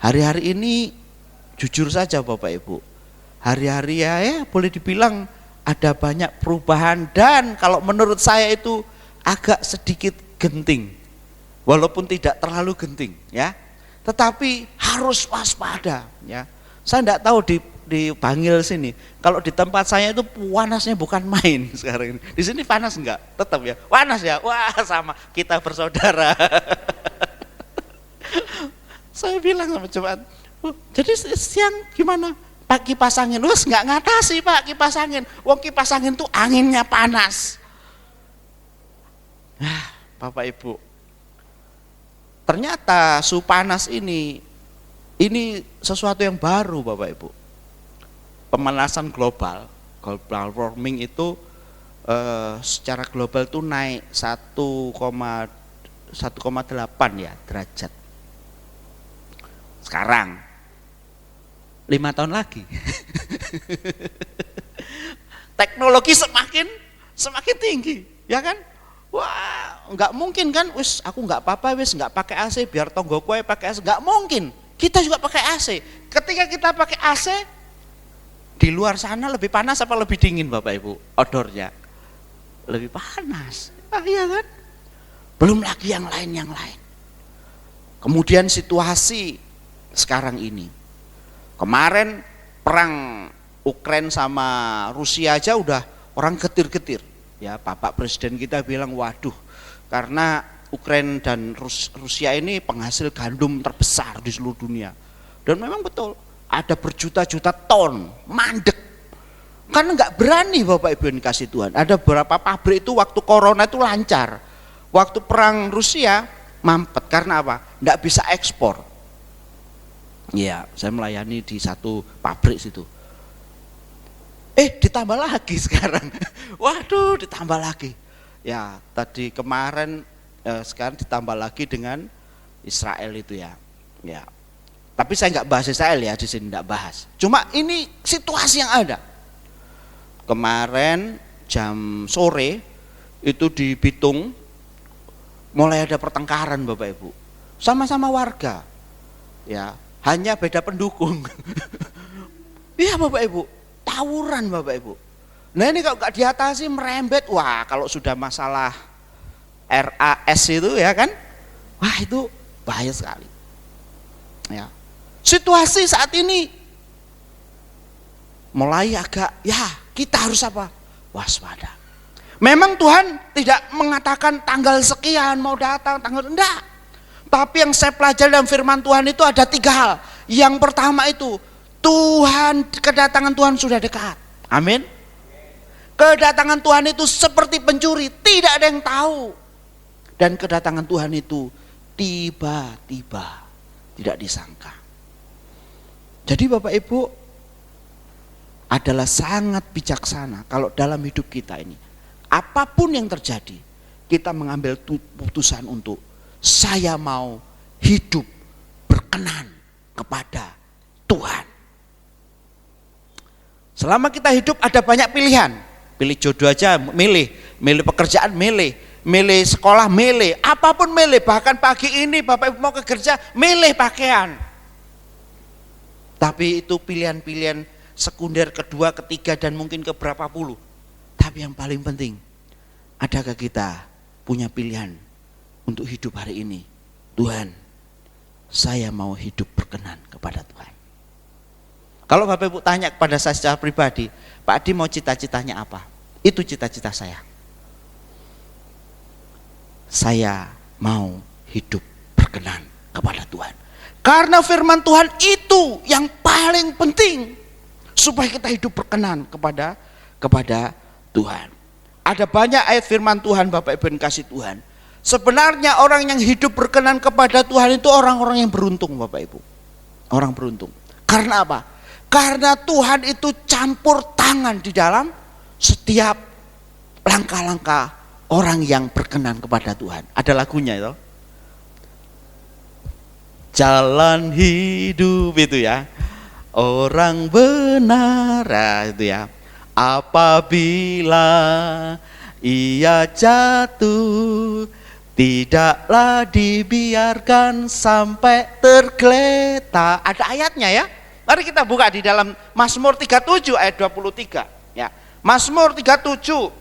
[SPEAKER 2] Hari-hari ini jujur saja Bapak Ibu, hari-hari ya boleh dibilang ada banyak perubahan, dan kalau menurut saya itu agak sedikit genting. Walaupun tidak terlalu genting ya, tetapi harus waspada ya. Saya tidak tahu di Bangil sini, kalau di tempat saya itu panasnya bukan main sekarang ini. Di sini panas enggak? Tetap ya, panas ya. Wah, sama, kita bersaudara. Saya bilang sama jemaat, jadi siang gimana? Pak kipas angin, wes nggak ngatasi Pak kipas angin. Wong kipas angin tuh anginnya panas. Nah, Bapak Ibu, ternyata suhu panas ini sesuatu yang baru Bapak Ibu. Pemanasan global warming itu secara global itu naik 1,8 ya derajat. Sekarang 5 tahun lagi teknologi semakin tinggi ya kan. Wah, nggak mungkin kan, wis aku nggak apa-apa, wis nggak pakai AC biar tonggoku aja pakai AC. Nggak mungkin, kita juga pakai AC. Ketika kita pakai AC, di luar sana lebih panas apa lebih dingin Bapak Ibu? Outdoornya lebih panas, iya kan? Belum lagi yang lain. Kemudian situasi sekarang ini, kemarin perang Ukraina sama Rusia aja udah orang getir-getir. Ya, Bapak Presiden kita bilang, waduh, karena Ukraina dan Rusia ini penghasil gandum terbesar di seluruh dunia. Dan memang betul, ada berjuta-juta ton mandek. Karena nggak berani Bapak Ibu yang dikasih Tuhan. Ada beberapa pabrik itu waktu corona itu lancar. Waktu perang Rusia mampet, karena apa? Nggak bisa ekspor. Ya, saya melayani di satu pabrik situ. Ditambah lagi sekarang. Waduh, ditambah lagi. Ya, tadi kemarin sekarang ditambah lagi dengan Israel itu ya. Ya. Tapi saya nggak bahas Israel ya, di sini nggak bahas. Cuma ini situasi yang ada. Kemarin jam sore itu di Bitung mulai ada pertengkaran Bapak Ibu. Sama-sama warga. Ya, hanya beda pendukung. Iya Bapak Ibu. Tawuran Bapak Ibu. Nah ini kalau nggak diatasi merembet, wah kalau sudah masalah RAS itu ya kan, wah itu bahaya sekali. Ya, situasi saat ini mulai agak, ya kita harus apa? Waspada. Memang Tuhan tidak mengatakan tanggal sekian mau datang, tanggal enggak. Tapi yang saya pelajari dalam firman Tuhan itu ada 3 hal. Yang pertama itu, kedatangan Tuhan sudah dekat. Amin. Kedatangan Tuhan itu seperti pencuri, tidak ada yang tahu. Dan kedatangan Tuhan itu tiba-tiba, tidak disangka. Jadi Bapak Ibu adalah sangat bijaksana kalau dalam hidup kita ini, apapun yang terjadi, kita mengambil putusan untuk saya mau hidup berkenan kepada Tuhan. Selama kita hidup ada banyak pilihan. Pilih jodoh aja milih pekerjaan milih sekolah milih, apapun milih. Bahkan pagi ini Bapak Ibu mau kerja milih pakaian. Tapi itu pilihan-pilihan sekunder, kedua, ketiga, dan mungkin ke berapa puluh. Tapi yang paling penting, adakah kita punya pilihan untuk hidup hari ini? Tuhan, saya mau hidup berkenan kepada Tuhan. Kalau Bapak Ibu tanya kepada saya secara pribadi, Pak Adi mau cita-citanya apa? Itu cita-cita saya. Saya mau hidup berkenan kepada Tuhan. Karena firman Tuhan itu yang paling penting supaya kita hidup berkenan kepada Tuhan. Ada banyak ayat firman Tuhan Bapak Ibu yang kasih Tuhan. Sebenarnya orang yang hidup berkenan kepada Tuhan itu orang-orang yang beruntung Bapak Ibu. Orang beruntung. Karena apa? Karena Tuhan itu campur tangan di dalam setiap langkah-langkah orang yang berkenan kepada Tuhan. Ada lagunya itu. Jalan hidup itu ya. Orang benar itu ya. Apabila ia jatuh, tidaklah dibiarkan sampai tergeletak. Ada ayatnya ya. Mari kita buka di dalam Mazmur 37 ayat 23 ya. Mazmur 37.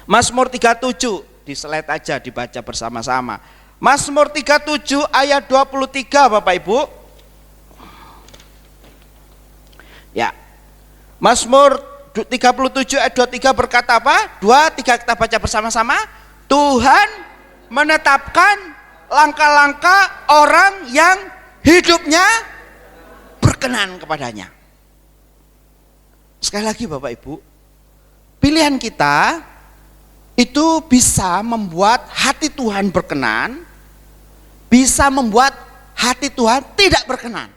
[SPEAKER 2] Mazmur 37 di slide aja dibaca bersama-sama. Mazmur 37 ayat 23 Bapak Ibu. Ya. Mazmur 37 ayat 23 berkata apa? 2, 3 kita baca bersama-sama. Tuhan menetapkan langkah-langkah orang yang hidupnya berkenan kepadanya. Sekali lagi Bapak Ibu, pilihan kita itu bisa membuat hati Tuhan berkenan, bisa membuat hati Tuhan tidak berkenan.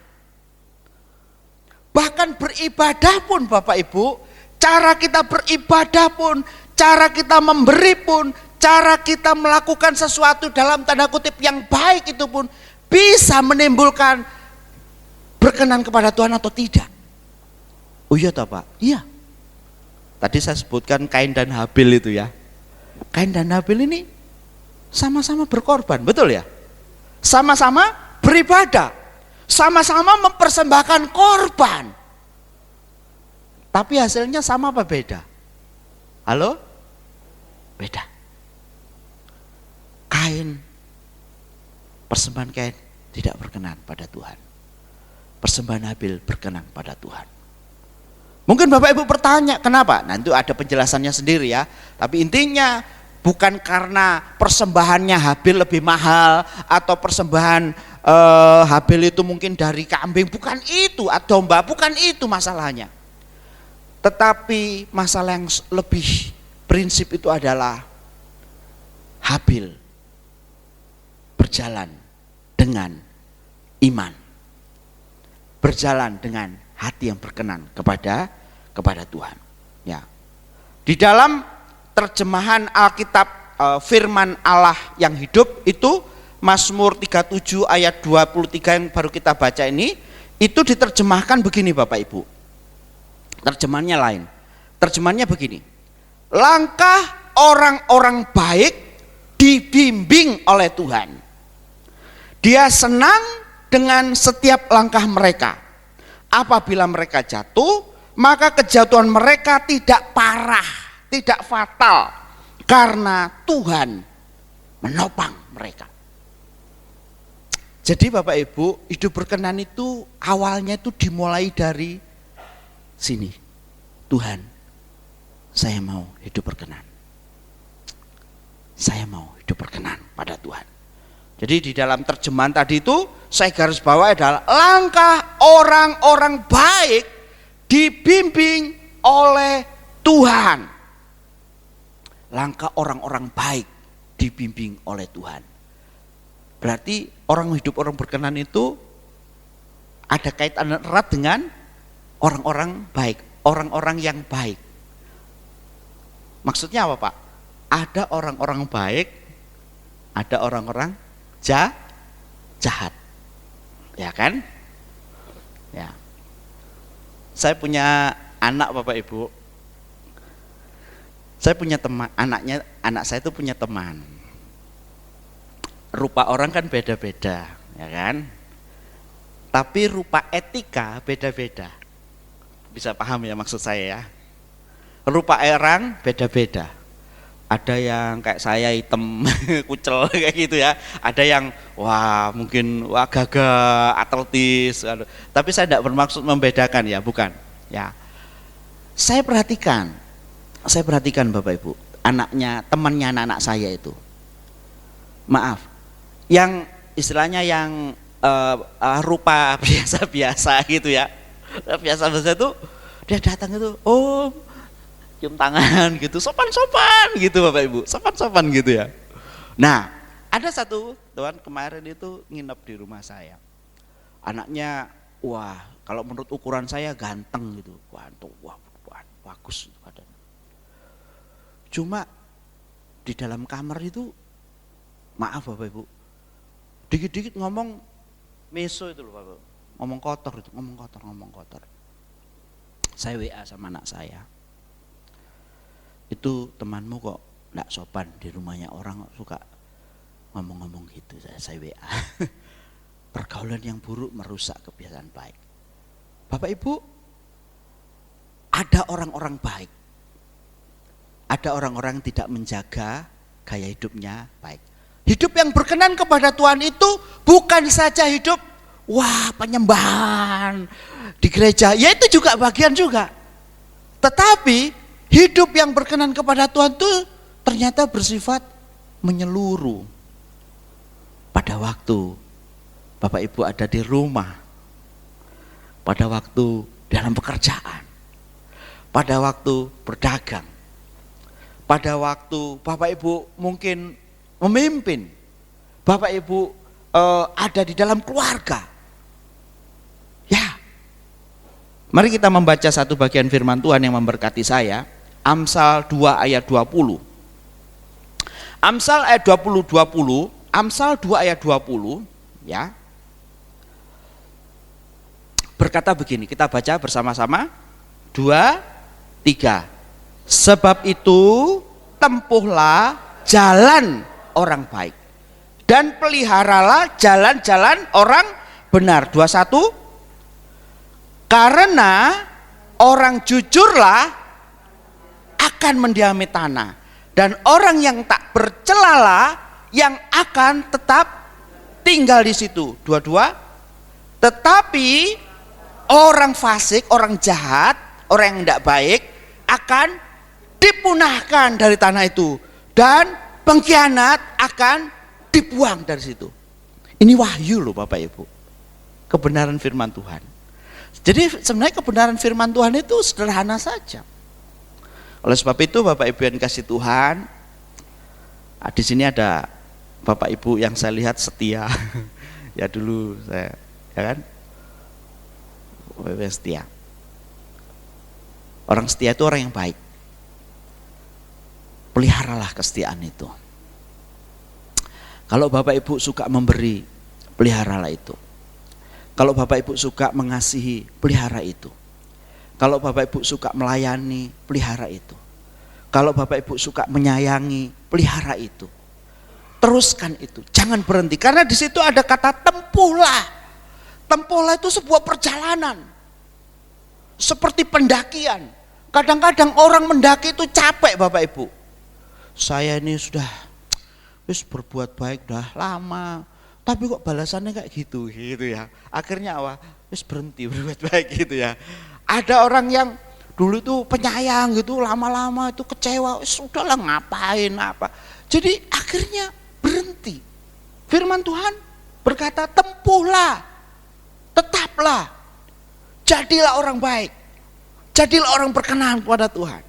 [SPEAKER 2] Bahkan beribadah pun Bapak Ibu, cara kita beribadah pun, cara kita memberi pun, cara kita melakukan sesuatu dalam tanda kutip yang baik itu pun bisa menimbulkan berkenan kepada Tuhan atau tidak. Oh iya toh Pak? Iya. Tadi saya sebutkan Kain dan Habil itu ya. Kain dan Habil ini sama-sama berkorban, betul ya? Sama-sama beribadah, sama-sama mempersembahkan korban. Tapi hasilnya sama apa beda? Halo? Beda. Kain, persembahan Kain tidak berkenan pada Tuhan. Persembahan Habil berkenan pada Tuhan. Mungkin Bapak Ibu bertanya, kenapa? Nah itu ada penjelasannya sendiri ya. Tapi intinya bukan karena persembahannya Habil lebih mahal atau persembahan Habil itu mungkin dari kambing, bukan itu, atau domba, bukan itu masalahnya. Tetapi masalah yang lebih prinsip itu adalah Habil berjalan dengan iman, berjalan dengan hati yang berkenan kepada Tuhan. Ya. Di dalam terjemahan Alkitab firman Allah yang hidup itu Mazmur 37 ayat 23 yang baru kita baca ini, itu diterjemahkan begini Bapak Ibu. Terjemahannya lain. Terjemahannya begini. Langkah orang-orang baik dibimbing oleh Tuhan. Dia senang dengan setiap langkah mereka. Apabila mereka jatuh, maka kejatuhan mereka tidak parah, tidak fatal, karena Tuhan menopang mereka. Jadi Bapak Ibu, hidup berkenan itu awalnya itu dimulai dari sini. Tuhan, saya mau hidup berkenan. Saya mau hidup berkenan pada Tuhan. Jadi di dalam terjemahan tadi itu saya garis bawah adalah langkah orang-orang baik dibimbing oleh Tuhan. Langkah orang-orang baik dibimbing oleh Tuhan. Berarti orang hidup orang berkenan itu ada kaitan erat dengan orang-orang baik, orang-orang yang baik. Maksudnya apa Pak? Ada orang-orang baik, ada orang-orang jahat, ya kan? Ya. Saya punya anak Bapak Ibu. Saya punya teman, anak saya itu punya teman. Rupa orang kan beda-beda, ya kan? Tapi rupa etika beda-beda. Bisa paham ya maksud saya ya? Rupa orang beda-beda. Ada yang kayak saya hitam kucel kayak gitu ya. Ada yang mungkin gagah, atletis. Tapi saya tidak bermaksud membedakan ya, bukan. Ya. Saya perhatikan Bapak Ibu, temannya anak saya itu. Maaf, yang istilahnya yang rupa biasa-biasa gitu ya. Biasa-biasa itu dia datang itu, cium tangan gitu, sopan-sopan gitu Bapak Ibu, sopan-sopan gitu ya. Nah, ada satu teman kemarin itu nginep di rumah saya. Anaknya, wah, kalau menurut ukuran saya ganteng gitu, wah, bagus badannya. Cuma di dalam kamar itu, maaf Bapak Ibu, dikit-dikit ngomong meso itu loh Bapak, ngomong kotor itu, ngomong kotor. Saya WA sama anak saya, itu temanmu kok enggak sopan, di rumahnya orang suka ngomong-ngomong gitu. Saya WA. Pergaulan yang buruk merusak kebiasaan baik. Bapak Ibu, ada orang-orang baik, ada orang-orang yang tidak menjaga gaya hidupnya baik. Hidup yang berkenan kepada Tuhan itu bukan saja hidup penyembahan di gereja, ya itu juga bagian juga. Tetapi hidup yang berkenan kepada Tuhan itu ternyata bersifat menyeluruh. Pada waktu Bapak Ibu ada di rumah, pada waktu dalam pekerjaan, pada waktu berdagang, pada waktu Bapak Ibu mungkin memimpin, Bapak Ibu ada di dalam keluarga. Ya, mari kita membaca satu bagian firman Tuhan yang memberkati saya. Amsal 2 ayat 20. Amsal ayat 20, Amsal 2 ayat 20 ya. Berkata begini, kita baca bersama-sama. 2, 3. Sebab itu tempuhlah jalan orang baik dan peliharalah jalan-jalan orang benar. 21. Karena orang jujurlah akan mendiami tanah, dan orang yang tak bercelalah yang akan tetap tinggal di situ. 22. Tetapi orang fasik, orang jahat, orang yang tidak baik akan dipunahkan dari tanah itu, dan pengkhianat akan dibuang dari situ. Ini wahyu loh Bapak Ibu, kebenaran firman Tuhan. Jadi sebenarnya kebenaran firman Tuhan itu sederhana saja. Oleh sebab itu Bapak Ibu yang kasih Tuhan, di sini ada Bapak Ibu yang saya lihat setia. Ya dulu saya, ya kan, setia. Orang setia itu orang yang baik. Peliharalah kesetiaan itu. Kalau Bapak Ibu suka memberi, peliharalah itu. Kalau Bapak Ibu suka mengasihi, pelihara itu. Kalau Bapak Ibu suka melayani, pelihara itu. Kalau Bapak Ibu suka menyayangi, pelihara itu. Teruskan itu, jangan berhenti. Karena di situ ada kata tempuhlah. Tempuhlah itu sebuah perjalanan. Seperti pendakian. Kadang-kadang orang mendaki itu capek Bapak Ibu. Saya ini sudah berbuat baik udah lama, tapi kok balasannya kayak gitu ya. Akhirnya berhenti berbuat baik gitu ya. Ada orang yang dulu itu penyayang gitu, lama-lama itu kecewa, sudahlah ngapain apa. Jadi akhirnya berhenti. Firman Tuhan berkata tempuhlah, tetaplah, jadilah orang baik, jadilah orang berkenan kepada Tuhan,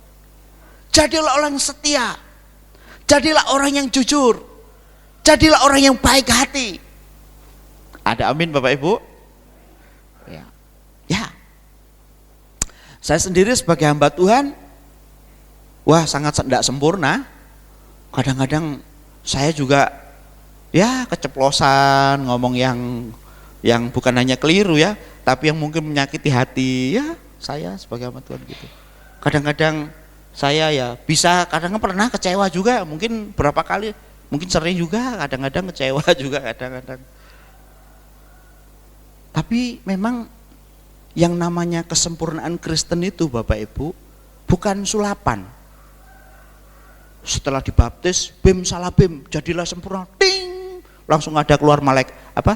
[SPEAKER 2] jadilah orang yang setia, jadilah orang yang jujur, jadilah orang yang baik hati. Ada amin Bapak Ibu? Ya. Saya sendiri sebagai hamba Tuhan, sangat tidak sempurna. Kadang-kadang saya juga keceplosan ngomong yang bukan hanya keliru ya, tapi yang mungkin menyakiti hati ya saya sebagai hamba Tuhan gitu. Kadang-kadang saya kadang-kadang pernah kecewa juga, mungkin berapa kali, mungkin sering juga, kadang-kadang kecewa juga kadang-kadang. Tapi memang yang namanya kesempurnaan Kristen itu Bapak Ibu bukan sulapan. Setelah dibaptis, bim salah bim, jadilah sempurna, ting, langsung ada keluar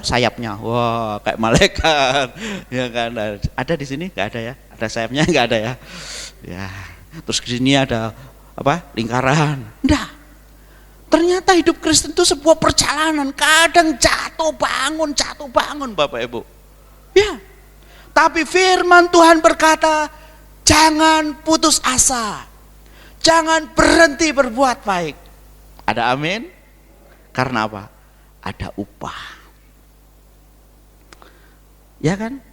[SPEAKER 2] sayapnya, wah kayak malaikat, ya kan? Ada di sini nggak ada ya? Ada sayapnya nggak ada ya? Ya, terus di sini ada lingkaran, enggak. Ternyata hidup Kristen itu sebuah perjalanan, kadang jatuh bangun Bapak Ibu, ya. Tapi firman Tuhan berkata, jangan putus asa. Jangan berhenti berbuat baik. Ada amin? Karena apa? Ada upah. Ya kan?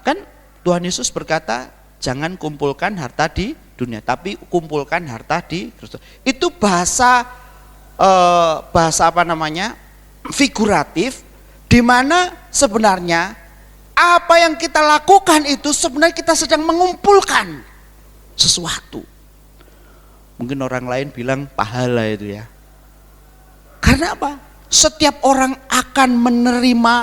[SPEAKER 2] Kan Tuhan Yesus berkata, jangan kumpulkan harta di dunia, tapi kumpulkan harta di Kristus. Itu bahasa apa namanya? Figuratif, di mana sebenarnya apa yang kita lakukan itu sebenarnya kita sedang mengumpulkan sesuatu. Mungkin orang lain bilang pahala itu ya. Karena apa? Setiap orang akan menerima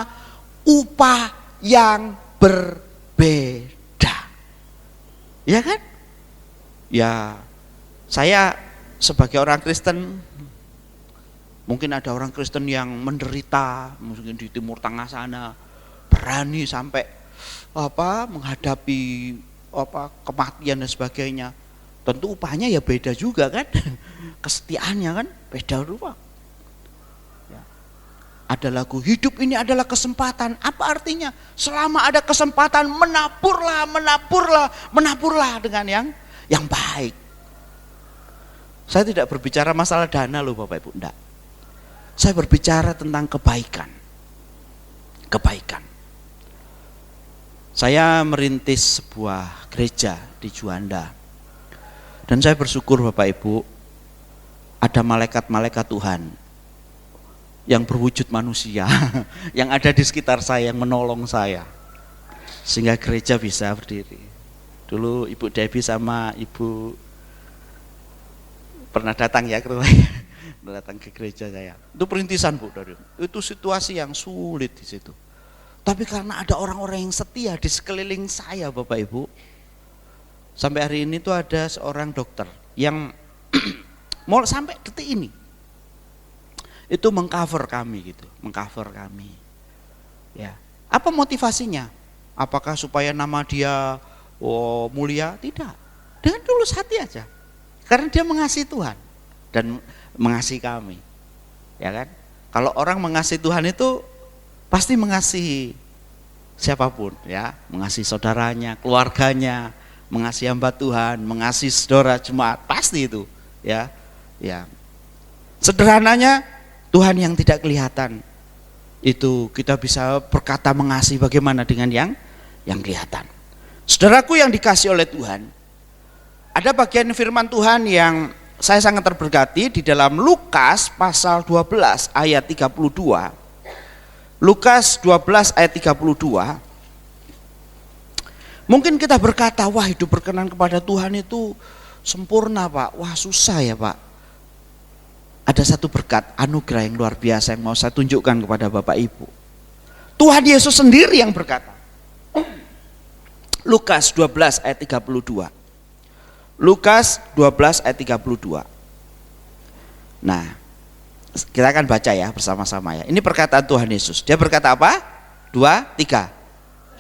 [SPEAKER 2] upah yang berbeda. Ya kan? Ya, saya sebagai orang Kristen, mungkin ada orang Kristen yang menderita, mungkin di Timur Tengah sana, berani sampai menghadapi kematian dan sebagainya. Tentu upahnya ya beda juga kan, kesetiaannya kan beda rupa. Ya. Ada lagu, hidup ini adalah kesempatan. Apa artinya? Selama ada kesempatan menaburlah dengan yang baik. Saya tidak berbicara masalah dana loh Bapak Ibu, enggak. Saya berbicara tentang kebaikan. Kebaikan. Saya merintis sebuah gereja di Juanda. Dan saya bersyukur Bapak Ibu, ada malaikat-malaikat Tuhan yang berwujud manusia, yang ada di sekitar saya, yang menolong saya. Sehingga gereja bisa berdiri. Dulu Ibu Debbie sama Ibu pernah datang ya ke rumah, datang ke gereja saya. Itu perintisan Bu, itu situasi yang sulit di situ. Tapi karena ada orang-orang yang setia di sekeliling saya Bapak Ibu, sampai hari ini tuh ada seorang dokter yang mau sampai detik ini itu mengcover kami gitu, mengcover kami. Ya, apa motivasinya? Apakah supaya nama dia mulia? Tidak. Dengan tulus hati aja. Karena dia mengasihi Tuhan dan mengasihi kami. Ya kan? Kalau orang mengasihi Tuhan itu pasti mengasihi siapapun ya, mengasihi saudaranya, keluarganya, mengasihi hamba Tuhan, mengasihi saudara jemaat, pasti itu ya. Ya. Sederhananya Tuhan yang tidak kelihatan itu kita bisa berkata mengasihi bagaimana dengan yang kelihatan. Saudaraku yang dikasihi oleh Tuhan, ada bagian firman Tuhan yang saya sangat terberkati di dalam Lukas pasal 12 ayat 32. Lukas 12 ayat 32. Mungkin kita berkata, wah hidup berkenan kepada Tuhan itu sempurna Pak, wah susah ya Pak. Ada satu berkat anugerah yang luar biasa yang mau saya tunjukkan kepada Bapak Ibu. Tuhan Yesus sendiri yang berkata. Lukas 12 ayat 32. Lukas 12 ayat 32. Nah, kita akan baca ya bersama-sama ya. Ini perkataan Tuhan Yesus. Dia berkata apa? 2, 3.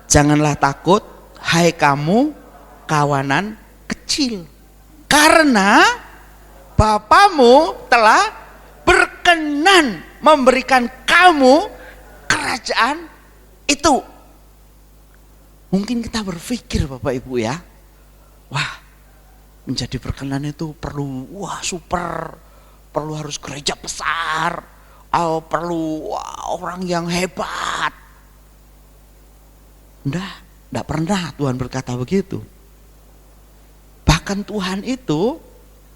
[SPEAKER 2] Janganlah takut, hai kamu kawanan kecil. Karena Bapamu telah berkenan memberikan kamu kerajaan itu. Mungkin kita berpikir Bapak Ibu ya, wah menjadi berkenan itu perlu perlu harus gereja besar, perlu orang yang hebat. Enggak pernah Tuhan berkata begitu. Bahkan Tuhan itu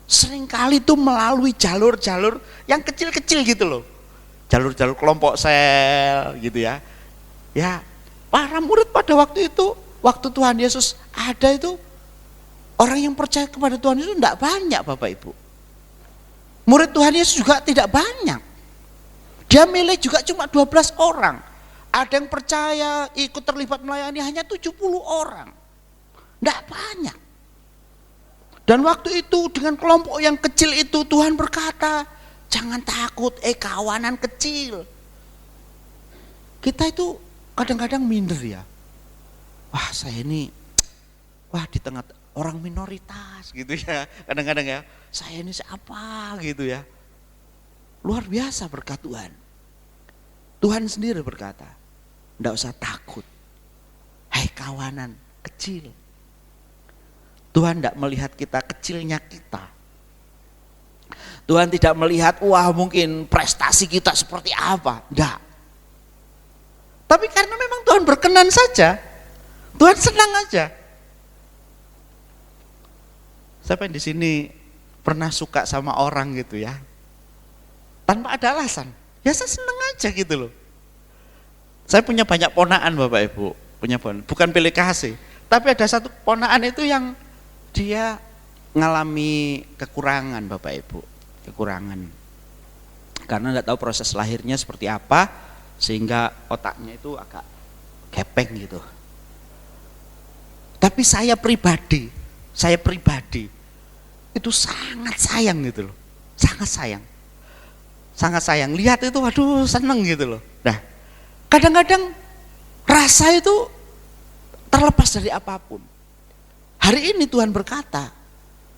[SPEAKER 2] seringkali itu melalui jalur-jalur yang kecil-kecil gitu loh. Jalur-jalur kelompok sel gitu ya. Ya, para murid pada waktu itu, waktu Tuhan Yesus ada itu, orang yang percaya kepada Tuhan Yesus enggak banyak Bapak Ibu. Murid Tuhan Yesus juga tidak banyak. Dia milih juga cuma 12 orang. Ada yang percaya ikut terlibat melayani hanya 70 orang. Enggak banyak. Dan waktu itu dengan kelompok yang kecil itu Tuhan berkata, jangan takut, kawanan kecil. Kita itu kadang-kadang minder ya. Wah saya ini, di tengah orang minoritas gitu ya. Kadang-kadang ya, saya ini siapa gitu ya. Luar biasa berkat Tuhan. Tuhan sendiri berkata, enggak usah takut, hai kawanan kecil. Tuhan tidak melihat kita kecilnya kita, Tuhan tidak melihat, wah mungkin prestasi kita seperti apa. Enggak. Tapi karena memang Tuhan berkenan saja, Tuhan senang aja. Siapa yang di sini pernah suka sama orang gitu ya? Tanpa ada alasan. Ya saya senang aja gitu loh. Saya punya banyak ponaan Bapak Ibu, bukan pilih kasih. Tapi ada satu ponaan itu yang dia ngalami kekurangan Bapak Ibu, kekurangan. Karena nggak tahu proses lahirnya seperti apa, sehingga otaknya itu agak gepeng gitu. Tapi saya pribadi itu sangat sayang gitu loh, sangat sayang. Lihat itu, waduh seneng gitu loh. Nah, kadang-kadang rasa itu terlepas dari apapun. Hari ini Tuhan berkata,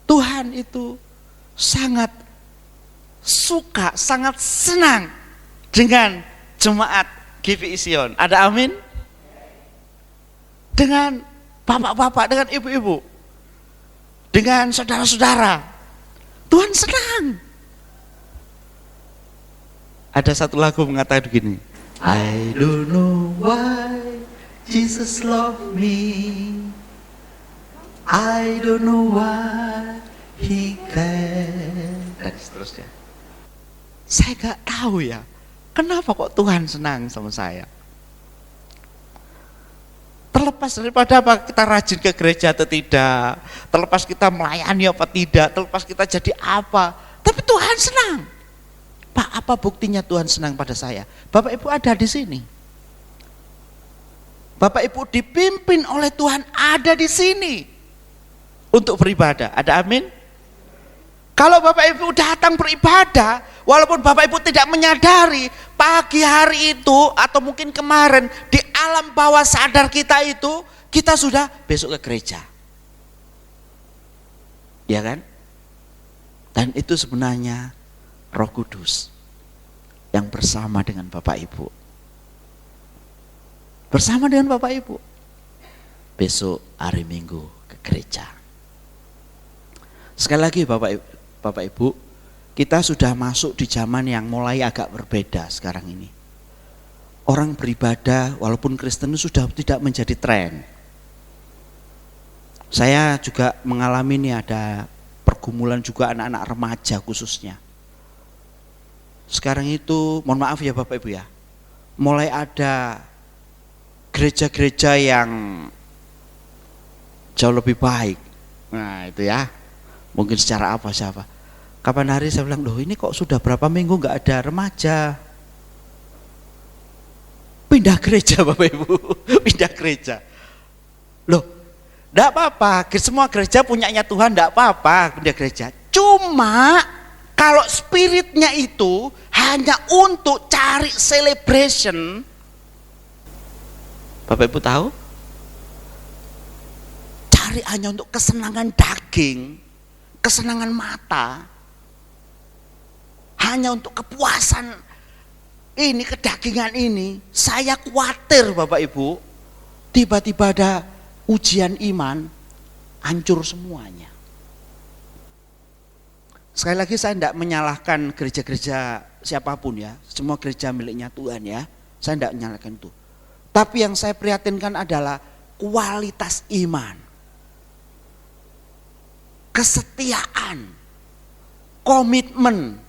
[SPEAKER 2] Tuhan itu sangat suka, sangat senang dengan jemaat GPI Sion. Ada amin? Dengan bapak-bapak, dengan ibu-ibu, dengan saudara-saudara. Tuhan senang. Ada satu lagu mengatakan begini, I don't know why Jesus love me, I don't know why He can, dan seterusnya. Saya gak tahu ya, kenapa kok Tuhan senang sama saya. Terlepas daripada apa kita rajin ke gereja atau tidak, terlepas kita melayani apa tidak, terlepas kita jadi apa, tapi Tuhan senang. Pak, apa buktinya Tuhan senang pada saya? Bapak Ibu ada di sini. Bapak Ibu dipimpin oleh Tuhan ada di sini untuk beribadah. Ada amin? Kalau Bapak Ibu datang beribadah, walaupun Bapak Ibu tidak menyadari, pagi hari itu atau mungkin kemarin di alam bawah sadar kita itu, kita sudah besok ke gereja. Ya kan? Dan itu sebenarnya Roh Kudus yang bersama dengan Bapak Ibu. Bersama dengan Bapak Ibu. Besok hari Minggu ke gereja. Sekali lagi Bapak Ibu, kita sudah masuk di zaman yang mulai agak berbeda sekarang ini. Orang beribadah walaupun Kristen itu sudah tidak menjadi tren. Saya juga mengalami ini, ada pergumulan juga anak-anak remaja khususnya. Sekarang itu, mohon maaf ya Bapak Ibu ya, mulai ada gereja-gereja yang jauh lebih baik. Nah itu ya, mungkin secara apa siapa. Kapan hari saya bilang, loh ini kok sudah berapa minggu nggak ada remaja. Pindah gereja Bapak Ibu, pindah gereja. Loh, enggak apa-apa, semua gereja punyanya Tuhan, enggak apa-apa pindah gereja. Cuma kalau spiritnya itu hanya untuk cari celebration, Bapak Ibu tahu? Cari hanya untuk kesenangan daging, kesenangan mata, hanya untuk kepuasan ini, kedagingan ini. Saya khawatir Bapak Ibu, tiba-tiba ada ujian iman, hancur semuanya. Sekali lagi saya tidak menyalahkan gereja-gereja siapapun ya, semua gereja miliknya Tuhan ya, saya tidak menyalahkan itu. Tapi yang saya prihatinkan adalah kualitas iman, kesetiaan, komitmen,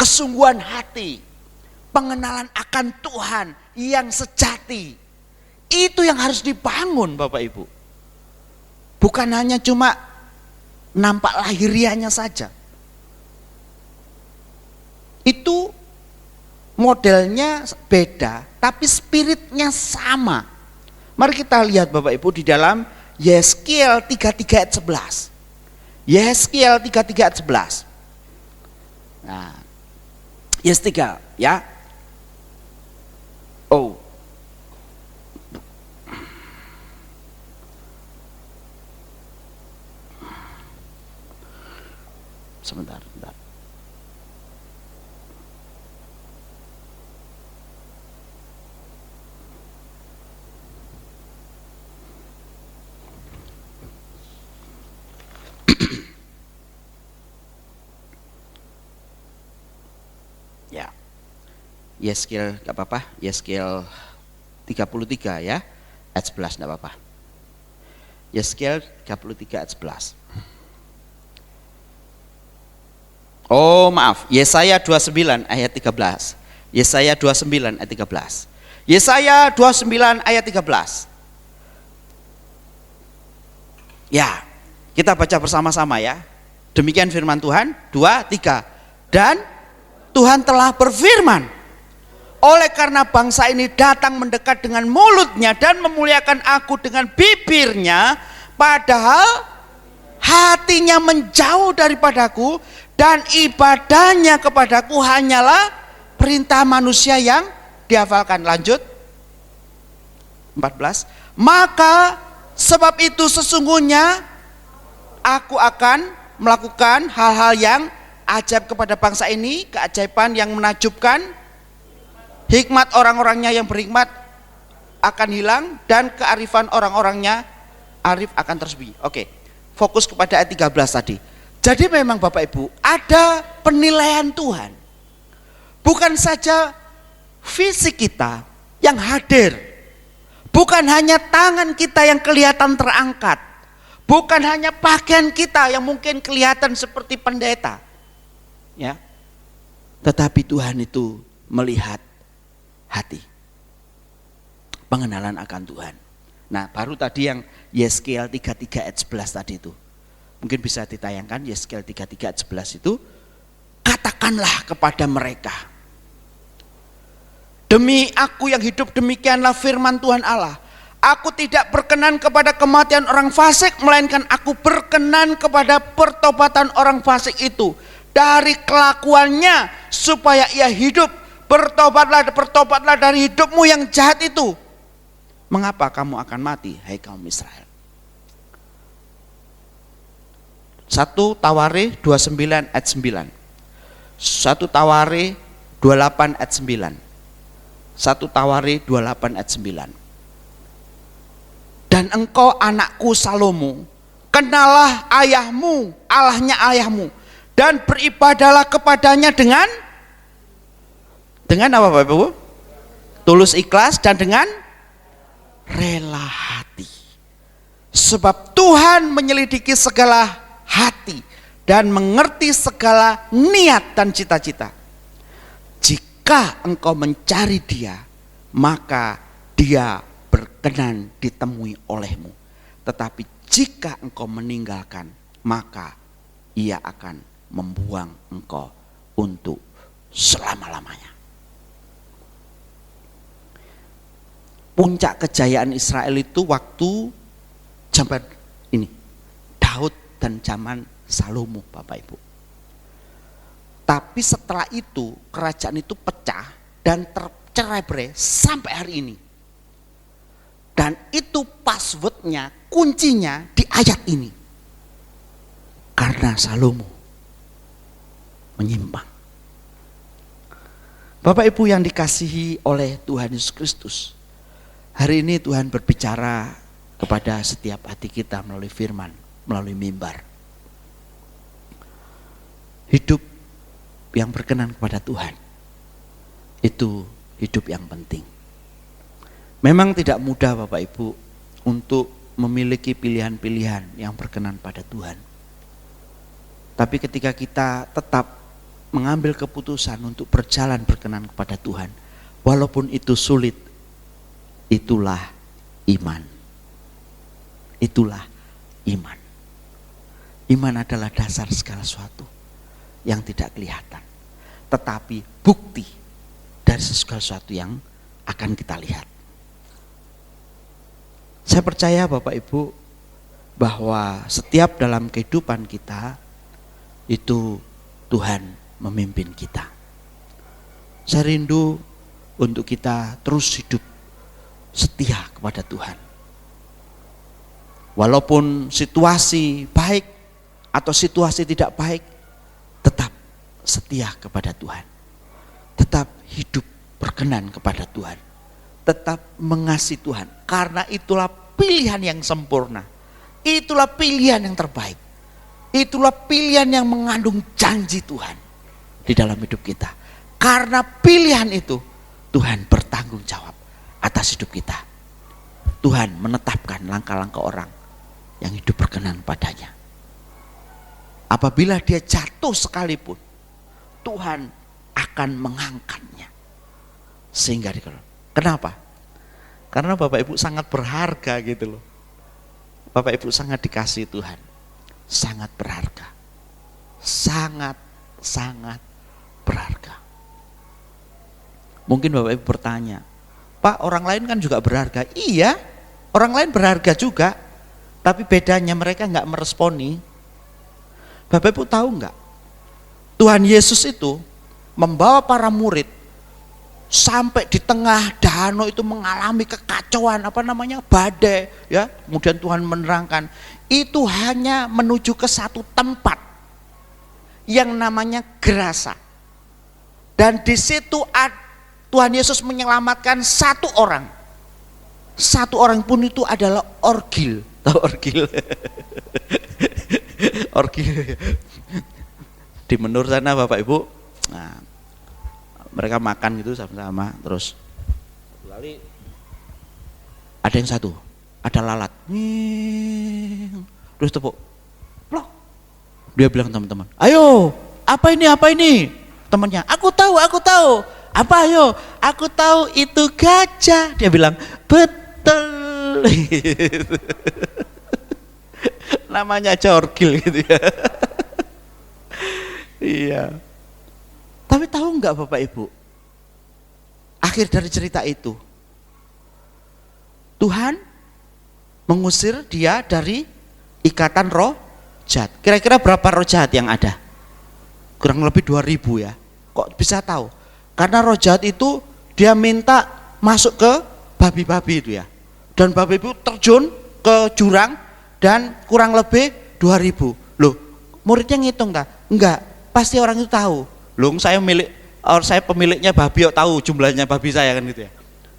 [SPEAKER 2] kesungguhan hati, pengenalan akan Tuhan yang sejati. Itu yang harus dibangun Bapak Ibu. Bukan hanya cuma nampak lahiriahnya saja. Itu modelnya beda, tapi spiritnya sama. Mari kita lihat Bapak Ibu di dalam Yeskiel 33 ayat 11. Yeskiel 33 ayat 11. Nah, Yes 3 ya. Oh. Sebentar. Yeskel enggak apa-apa, Yeskel 33 ya, ayat 11 enggak apa-apa. Yeskel 33 ayat 11. Oh maaf, Yesaya 29 ayat 13. Yesaya 29 ayat 13. Yesaya 29 ayat 13. Ya, kita baca bersama-sama ya. Demikian firman Tuhan, 2, 3. Dan Tuhan telah berfirman, oleh karena bangsa ini datang mendekat dengan mulutnya dan memuliakan aku dengan bibirnya, padahal hatinya menjauh daripadaku dan ibadahnya kepadaku hanyalah perintah manusia yang dihafalkan. Lanjut 14. Maka sebab itu sesungguhnya aku akan melakukan hal-hal yang ajaib kepada bangsa ini, keajaiban yang menakjubkan. Hikmat orang-orangnya yang berhikmat akan hilang dan kearifan orang-orangnya arif akan tersembunyi. Oke, fokus kepada ayat 13 tadi. Jadi memang Bapak Ibu ada penilaian Tuhan. Bukan saja fisik kita yang hadir. Bukan hanya tangan kita yang kelihatan terangkat. Bukan hanya pakaian kita yang mungkin kelihatan seperti pendeta. Ya. Tetapi Tuhan itu melihat hati. Pengenalan akan Tuhan. Nah, baru tadi yang Yeskel 33 ayat 11 tadi itu. Mungkin bisa ditayangkan Yeskel 33 ayat 11 itu. Katakanlah kepada mereka, demi aku yang hidup demikianlah firman Tuhan Allah. Aku tidak berkenan kepada kematian orang fasik, melainkan aku berkenan kepada pertobatan orang fasik itu dari kelakuannya supaya ia hidup. Bertobatlah dari hidupmu yang jahat itu. Mengapa kamu akan mati, hai kaum Israel? 1 Tawarikh 29 ayat 9. 1 Tawarikh 28 ayat 9. 1 Tawarikh 28 ayat 9. Dan engkau anakku Salomo, kenalah ayahmu, Allahnya ayahmu, dan beribadahlah kepadanya dengan apa Bapak Ibu? Tulus ikhlas dan dengan rela hati. Sebab Tuhan menyelidiki segala hati dan mengerti segala niat dan cita-cita. Jika engkau mencari Dia, maka Dia berkenan ditemui olehmu. Tetapi jika engkau meninggalkan, maka Ia akan membuang engkau untuk selama-lamanya. Puncak kejayaan Israel itu waktu zaman ini, Daud dan zaman Salomo, Bapak Ibu. Tapi setelah itu kerajaan itu pecah dan tercerai-berai sampai hari ini. Dan itu passwordnya, kuncinya di ayat ini. Karena Salomo menyimpang. Bapak Ibu yang dikasihi oleh Tuhan Yesus Kristus, hari ini Tuhan berbicara kepada setiap hati kita melalui firman, melalui mimbar. Hidup yang berkenan kepada Tuhan, itu hidup yang penting. Memang tidak mudah Bapak Ibu untuk memiliki pilihan-pilihan yang berkenan pada Tuhan. Tapi ketika kita tetap mengambil keputusan untuk berjalan berkenan kepada Tuhan, walaupun itu sulit, itulah iman. Itulah iman. Iman adalah dasar segala sesuatu yang tidak kelihatan, tetapi bukti dari segala sesuatu yang akan kita lihat. Saya percaya Bapak Ibu bahwa setiap dalam kehidupan kita itu Tuhan memimpin kita. Saya rindu untuk kita terus hidup setia kepada Tuhan. Walaupun situasi baik atau situasi tidak baik, tetap setia kepada Tuhan. Tetap hidup berkenan kepada Tuhan. Tetap mengasihi Tuhan. Karena itulah pilihan yang sempurna. Itulah pilihan yang terbaik. Itulah pilihan yang mengandung janji Tuhan di dalam hidup kita. Karena pilihan itu Tuhan bertanggung jawab atas hidup kita. Tuhan menetapkan langkah-langkah orang yang hidup berkenan padanya. Apabila dia jatuh sekalipun, Tuhan akan mengangkatnya. Sehingga kenapa? Karena Bapak Ibu sangat berharga gitu loh. Bapak Ibu sangat dikasihi Tuhan. Sangat berharga. Sangat berharga. Mungkin Bapak Ibu bertanya, Pak, orang lain kan juga berharga. Iya, orang lain berharga juga. Tapi bedanya mereka nggak meresponi. Bapak Ibu tahu nggak? Tuhan Yesus itu membawa para murid sampai di tengah danau itu mengalami kekacauan, badai, ya. Kemudian Tuhan menerangkan, itu hanya menuju ke satu tempat yang namanya Gerasa. Dan di situ Tuhan Yesus menyelamatkan satu orang. Satu orang pun itu adalah orgil. Tahu orgil? Orgil. Di Menur sana Bapak Ibu. Nah, mereka makan gitu sama-sama, terus kali ada yang satu, ada lalat, terus tepuk, plok. Dia bilang teman-teman, ayo, apa ini? Temannya, aku tahu, apa ayo? Aku tahu itu gajah. Dia bilang, betul. Namanya corgil gitu ya. Iya. Tapi tahu enggak Bapak Ibu, akhir dari cerita itu, Tuhan mengusir dia dari ikatan roh jahat. Kira-kira berapa roh jahat yang ada? Kurang lebih 2000 ya. Kok bisa tahu? Karena roh jahat itu dia minta masuk ke babi-babi itu ya. Dan babi itu terjun ke jurang dan kurang lebih 2000. Loh, muridnya ngitung tak? Enggak, pasti orang itu tahu. Loh, saya pemiliknya babi, tahu jumlahnya babi saya kan gitu ya.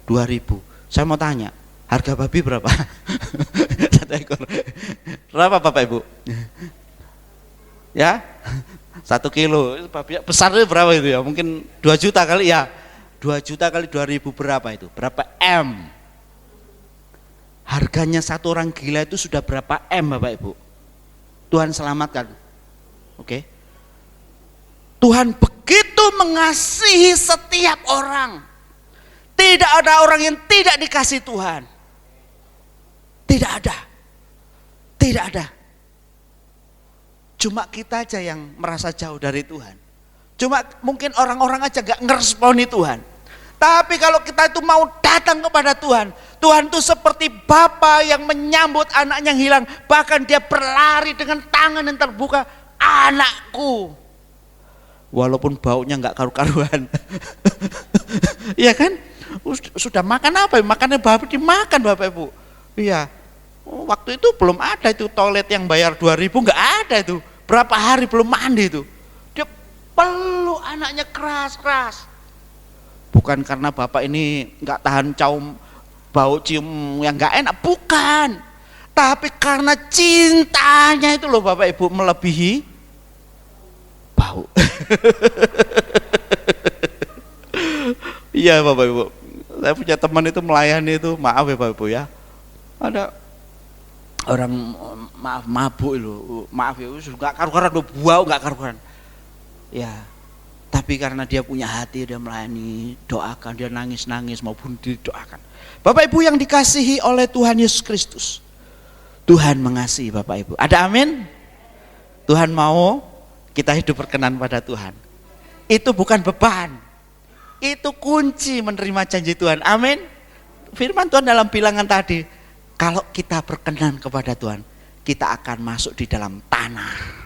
[SPEAKER 2] 2000. Saya mau tanya, harga babi berapa? 1 ekor. Berapa Bapak Ibu? Ya, 1 kilo. Babi besar itu berapa itu ya? Mungkin 2 juta kali ya. 2 juta kali 2000 berapa itu? Berapa M? Harganya satu orang gila itu sudah berapa M Bapak Ibu? Tuhan selamatkan. Oke. Tuhan begitu mengasihi setiap orang. Tidak ada orang yang tidak dikasih Tuhan. Tidak ada. Cuma kita aja yang merasa jauh dari Tuhan. Cuma mungkin orang-orang aja gak ngeresponi Tuhan. Tapi kalau kita itu mau datang kepada Tuhan, Tuhan itu seperti Bapa yang menyambut anaknya yang hilang. Bahkan dia berlari dengan tangan yang terbuka, anakku. Walaupun baunya nggak karu-karuan. Iya kan? Sudah makan apa? Makannya babi dimakan Bapak Ibu. Iya. Waktu itu belum ada itu toilet yang bayar 2000, nggak ada itu. Berapa hari belum mandi itu. Dia peluk anaknya keras-keras. Bukan karena Bapak ini nggak tahan bau cium yang nggak enak, bukan. Tapi karena cintanya itu loh Bapak Ibu melebihi bau. Iya Bapak Ibu, saya punya teman itu melayani itu, maaf ya Bapak Ibu ya, ada orang mabuk itu, maaf ya, nggak karu-karuan, bau nggak karu-karuan. Ya, tapi karena dia punya hati, dia melayani, doakan, dia nangis-nangis maupun didoakan. Bapak Ibu yang dikasihi oleh Tuhan Yesus Kristus, Tuhan mengasihi Bapak Ibu. Ada amin? Tuhan mau kita hidup berkenan pada Tuhan. Itu bukan beban. Itu kunci menerima janji Tuhan. Amin. Firman Tuhan dalam bilangan tadi, kalau kita berkenan kepada Tuhan, kita akan masuk di dalam tanah.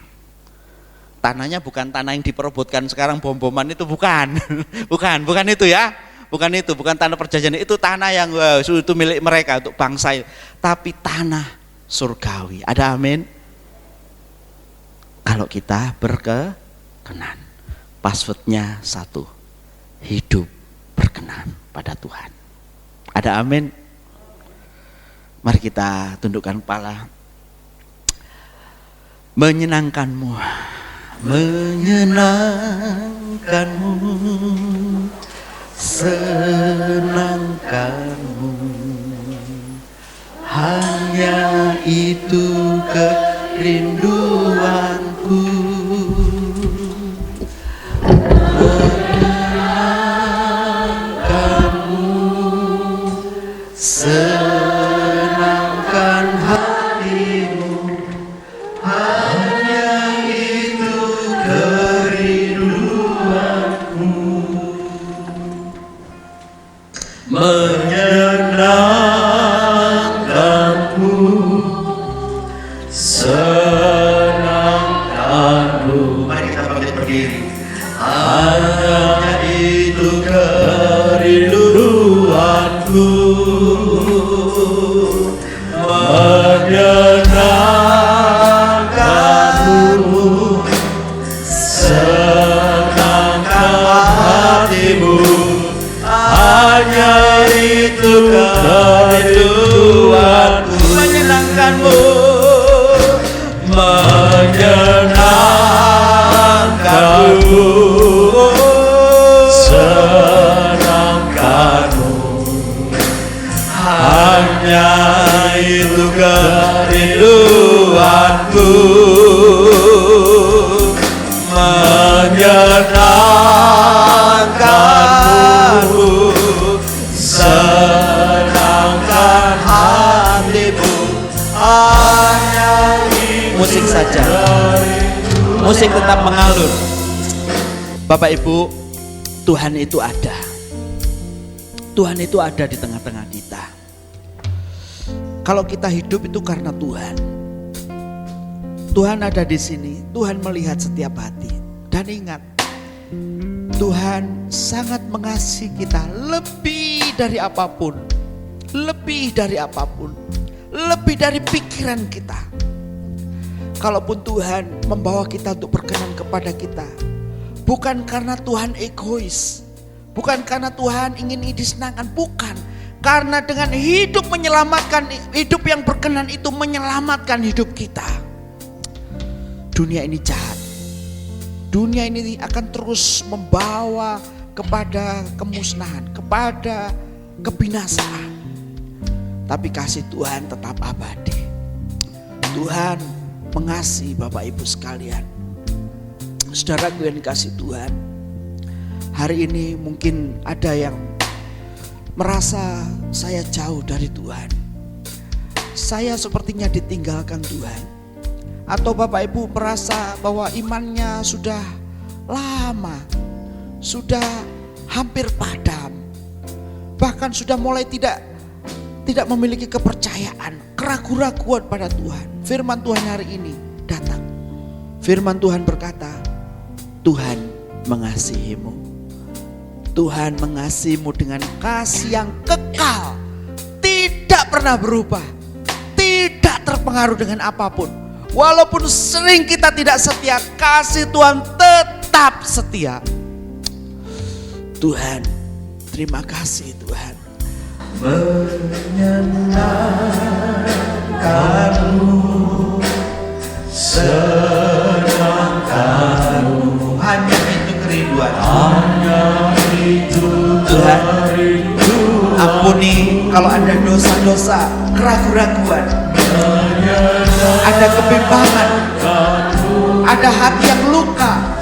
[SPEAKER 2] Tanahnya bukan tanah yang diperebutkan sekarang bom-boman itu, bukan. bukan itu ya. Bukan tanah perjanjian, itu tanah yang itu milik mereka untuk bangsa. Tapi tanah surgawi. Ada amin. Kalau kita berkenan, passwordnya 1, hidup berkenan pada Tuhan. Ada amin. Mari kita tundukkan kepala. Menyenangkanmu senangkanmu. Hanya itu kerinduanku, menyenangkanmu, senangkan hatimu. Hanya itu kerinduanku, menyenangkanmu, senangkanmu. Mari kita bangkit berdiri. Hanya itu kerinduanku, menyenangkanmu, senangkan hatimu. Hanya itu kerinduanku, menyenangkanmu, menyenangkanmu, senangkanmu. Hanya itu kerinduanku, menyenangkanmu, senangkan hatimu. Hanya musik saja, musik tetap mengalun. Bapak Ibu, Tuhan itu ada. Tuhan itu ada di tengah-tengah kita. Kalau kita hidup itu karena Tuhan. Tuhan ada di sini. Tuhan melihat setiap hati. Dan ingat, Tuhan sangat mengasihi kita lebih dari apapun. Lebih dari apapun. Lebih dari pikiran kita. Kalaupun Tuhan membawa kita untuk berkenan kepada kita, bukan karena Tuhan egois, bukan karena Tuhan ingin disenangkan, bukan. Karena dengan hidup menyelamatkan, hidup yang berkenan itu menyelamatkan hidup kita. Dunia ini jahat. Dunia ini akan terus membawa kepada kemusnahan, kepada kebinasaan. Tapi kasih Tuhan tetap abadi. Tuhan mengasihi Bapak Ibu sekalian. Saudaraku yang dikasihi Tuhan, hari ini mungkin ada yang merasa saya jauh dari Tuhan. Saya sepertinya ditinggalkan Tuhan. Atau Bapak Ibu merasa bahwa imannya sudah lama, sudah hampir padam. Bahkan sudah mulai tidak memiliki kepercayaan, keraguan-raguan pada Tuhan. Firman Tuhan hari ini datang. Firman Tuhan berkata, Tuhan mengasihimu. Tuhan mengasihimu dengan kasih yang kekal, tidak pernah berubah, tidak terpengaruh dengan apapun. Walaupun sering kita tidak setia, kasih Tuhan tetap setia. Tuhan, terima kasih Tuhan. Menyenangkanmu, senangkanmu. Hanya itu kerinduan. Hanya itu Tuhan. Ampuni kalau ada dosa-dosa, keraguan-raguan, ada kebimbangan, ada hati yang luka,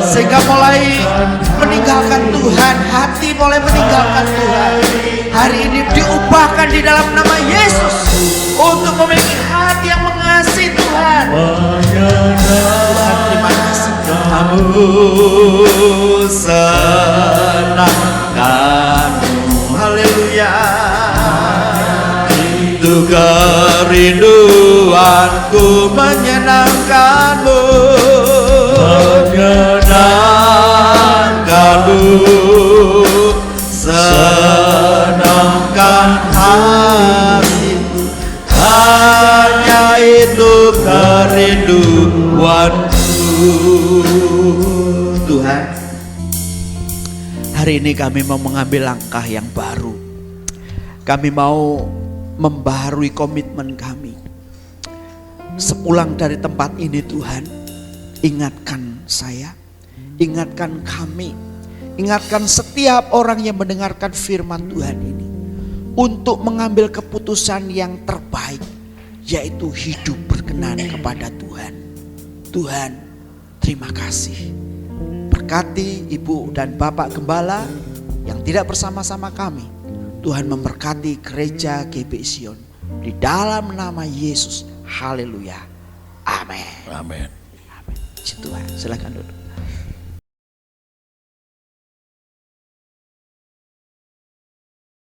[SPEAKER 2] sehingga mulai meninggalkan Tuhan. Hati mulai meninggalkan Tuhan. Hari ini diubahkan di dalam nama Yesus untuk memiliki hati yang mengasihi Tuhan. Tuhan, terima kasih. Kamu senangkanmu. Haleluya. Itu kerinduanku, menyenangkanmu, menyenangkanmu, senangkan hatiku. Hanya itu kerinduanku. Tuhan, hari ini kami mau mengambil langkah yang baru. Kami mau membaharui komitmen kami. Sepulang dari tempat ini Tuhan, ingatkan saya, ingatkan kami,
[SPEAKER 3] Ingatkan setiap orang yang mendengarkan firman Tuhan ini untuk mengambil keputusan yang terbaik, yaitu hidup berkenan kepada Tuhan. Tuhan, terima kasih. Berkati Ibu dan Bapak Gembala yang tidak bersama-sama kami. Tuhan memberkati gereja GBI Sion. Di dalam nama Yesus. Haleluya. Amin.
[SPEAKER 1] Amin.
[SPEAKER 3] Puji Tuhan. Silakan duduk.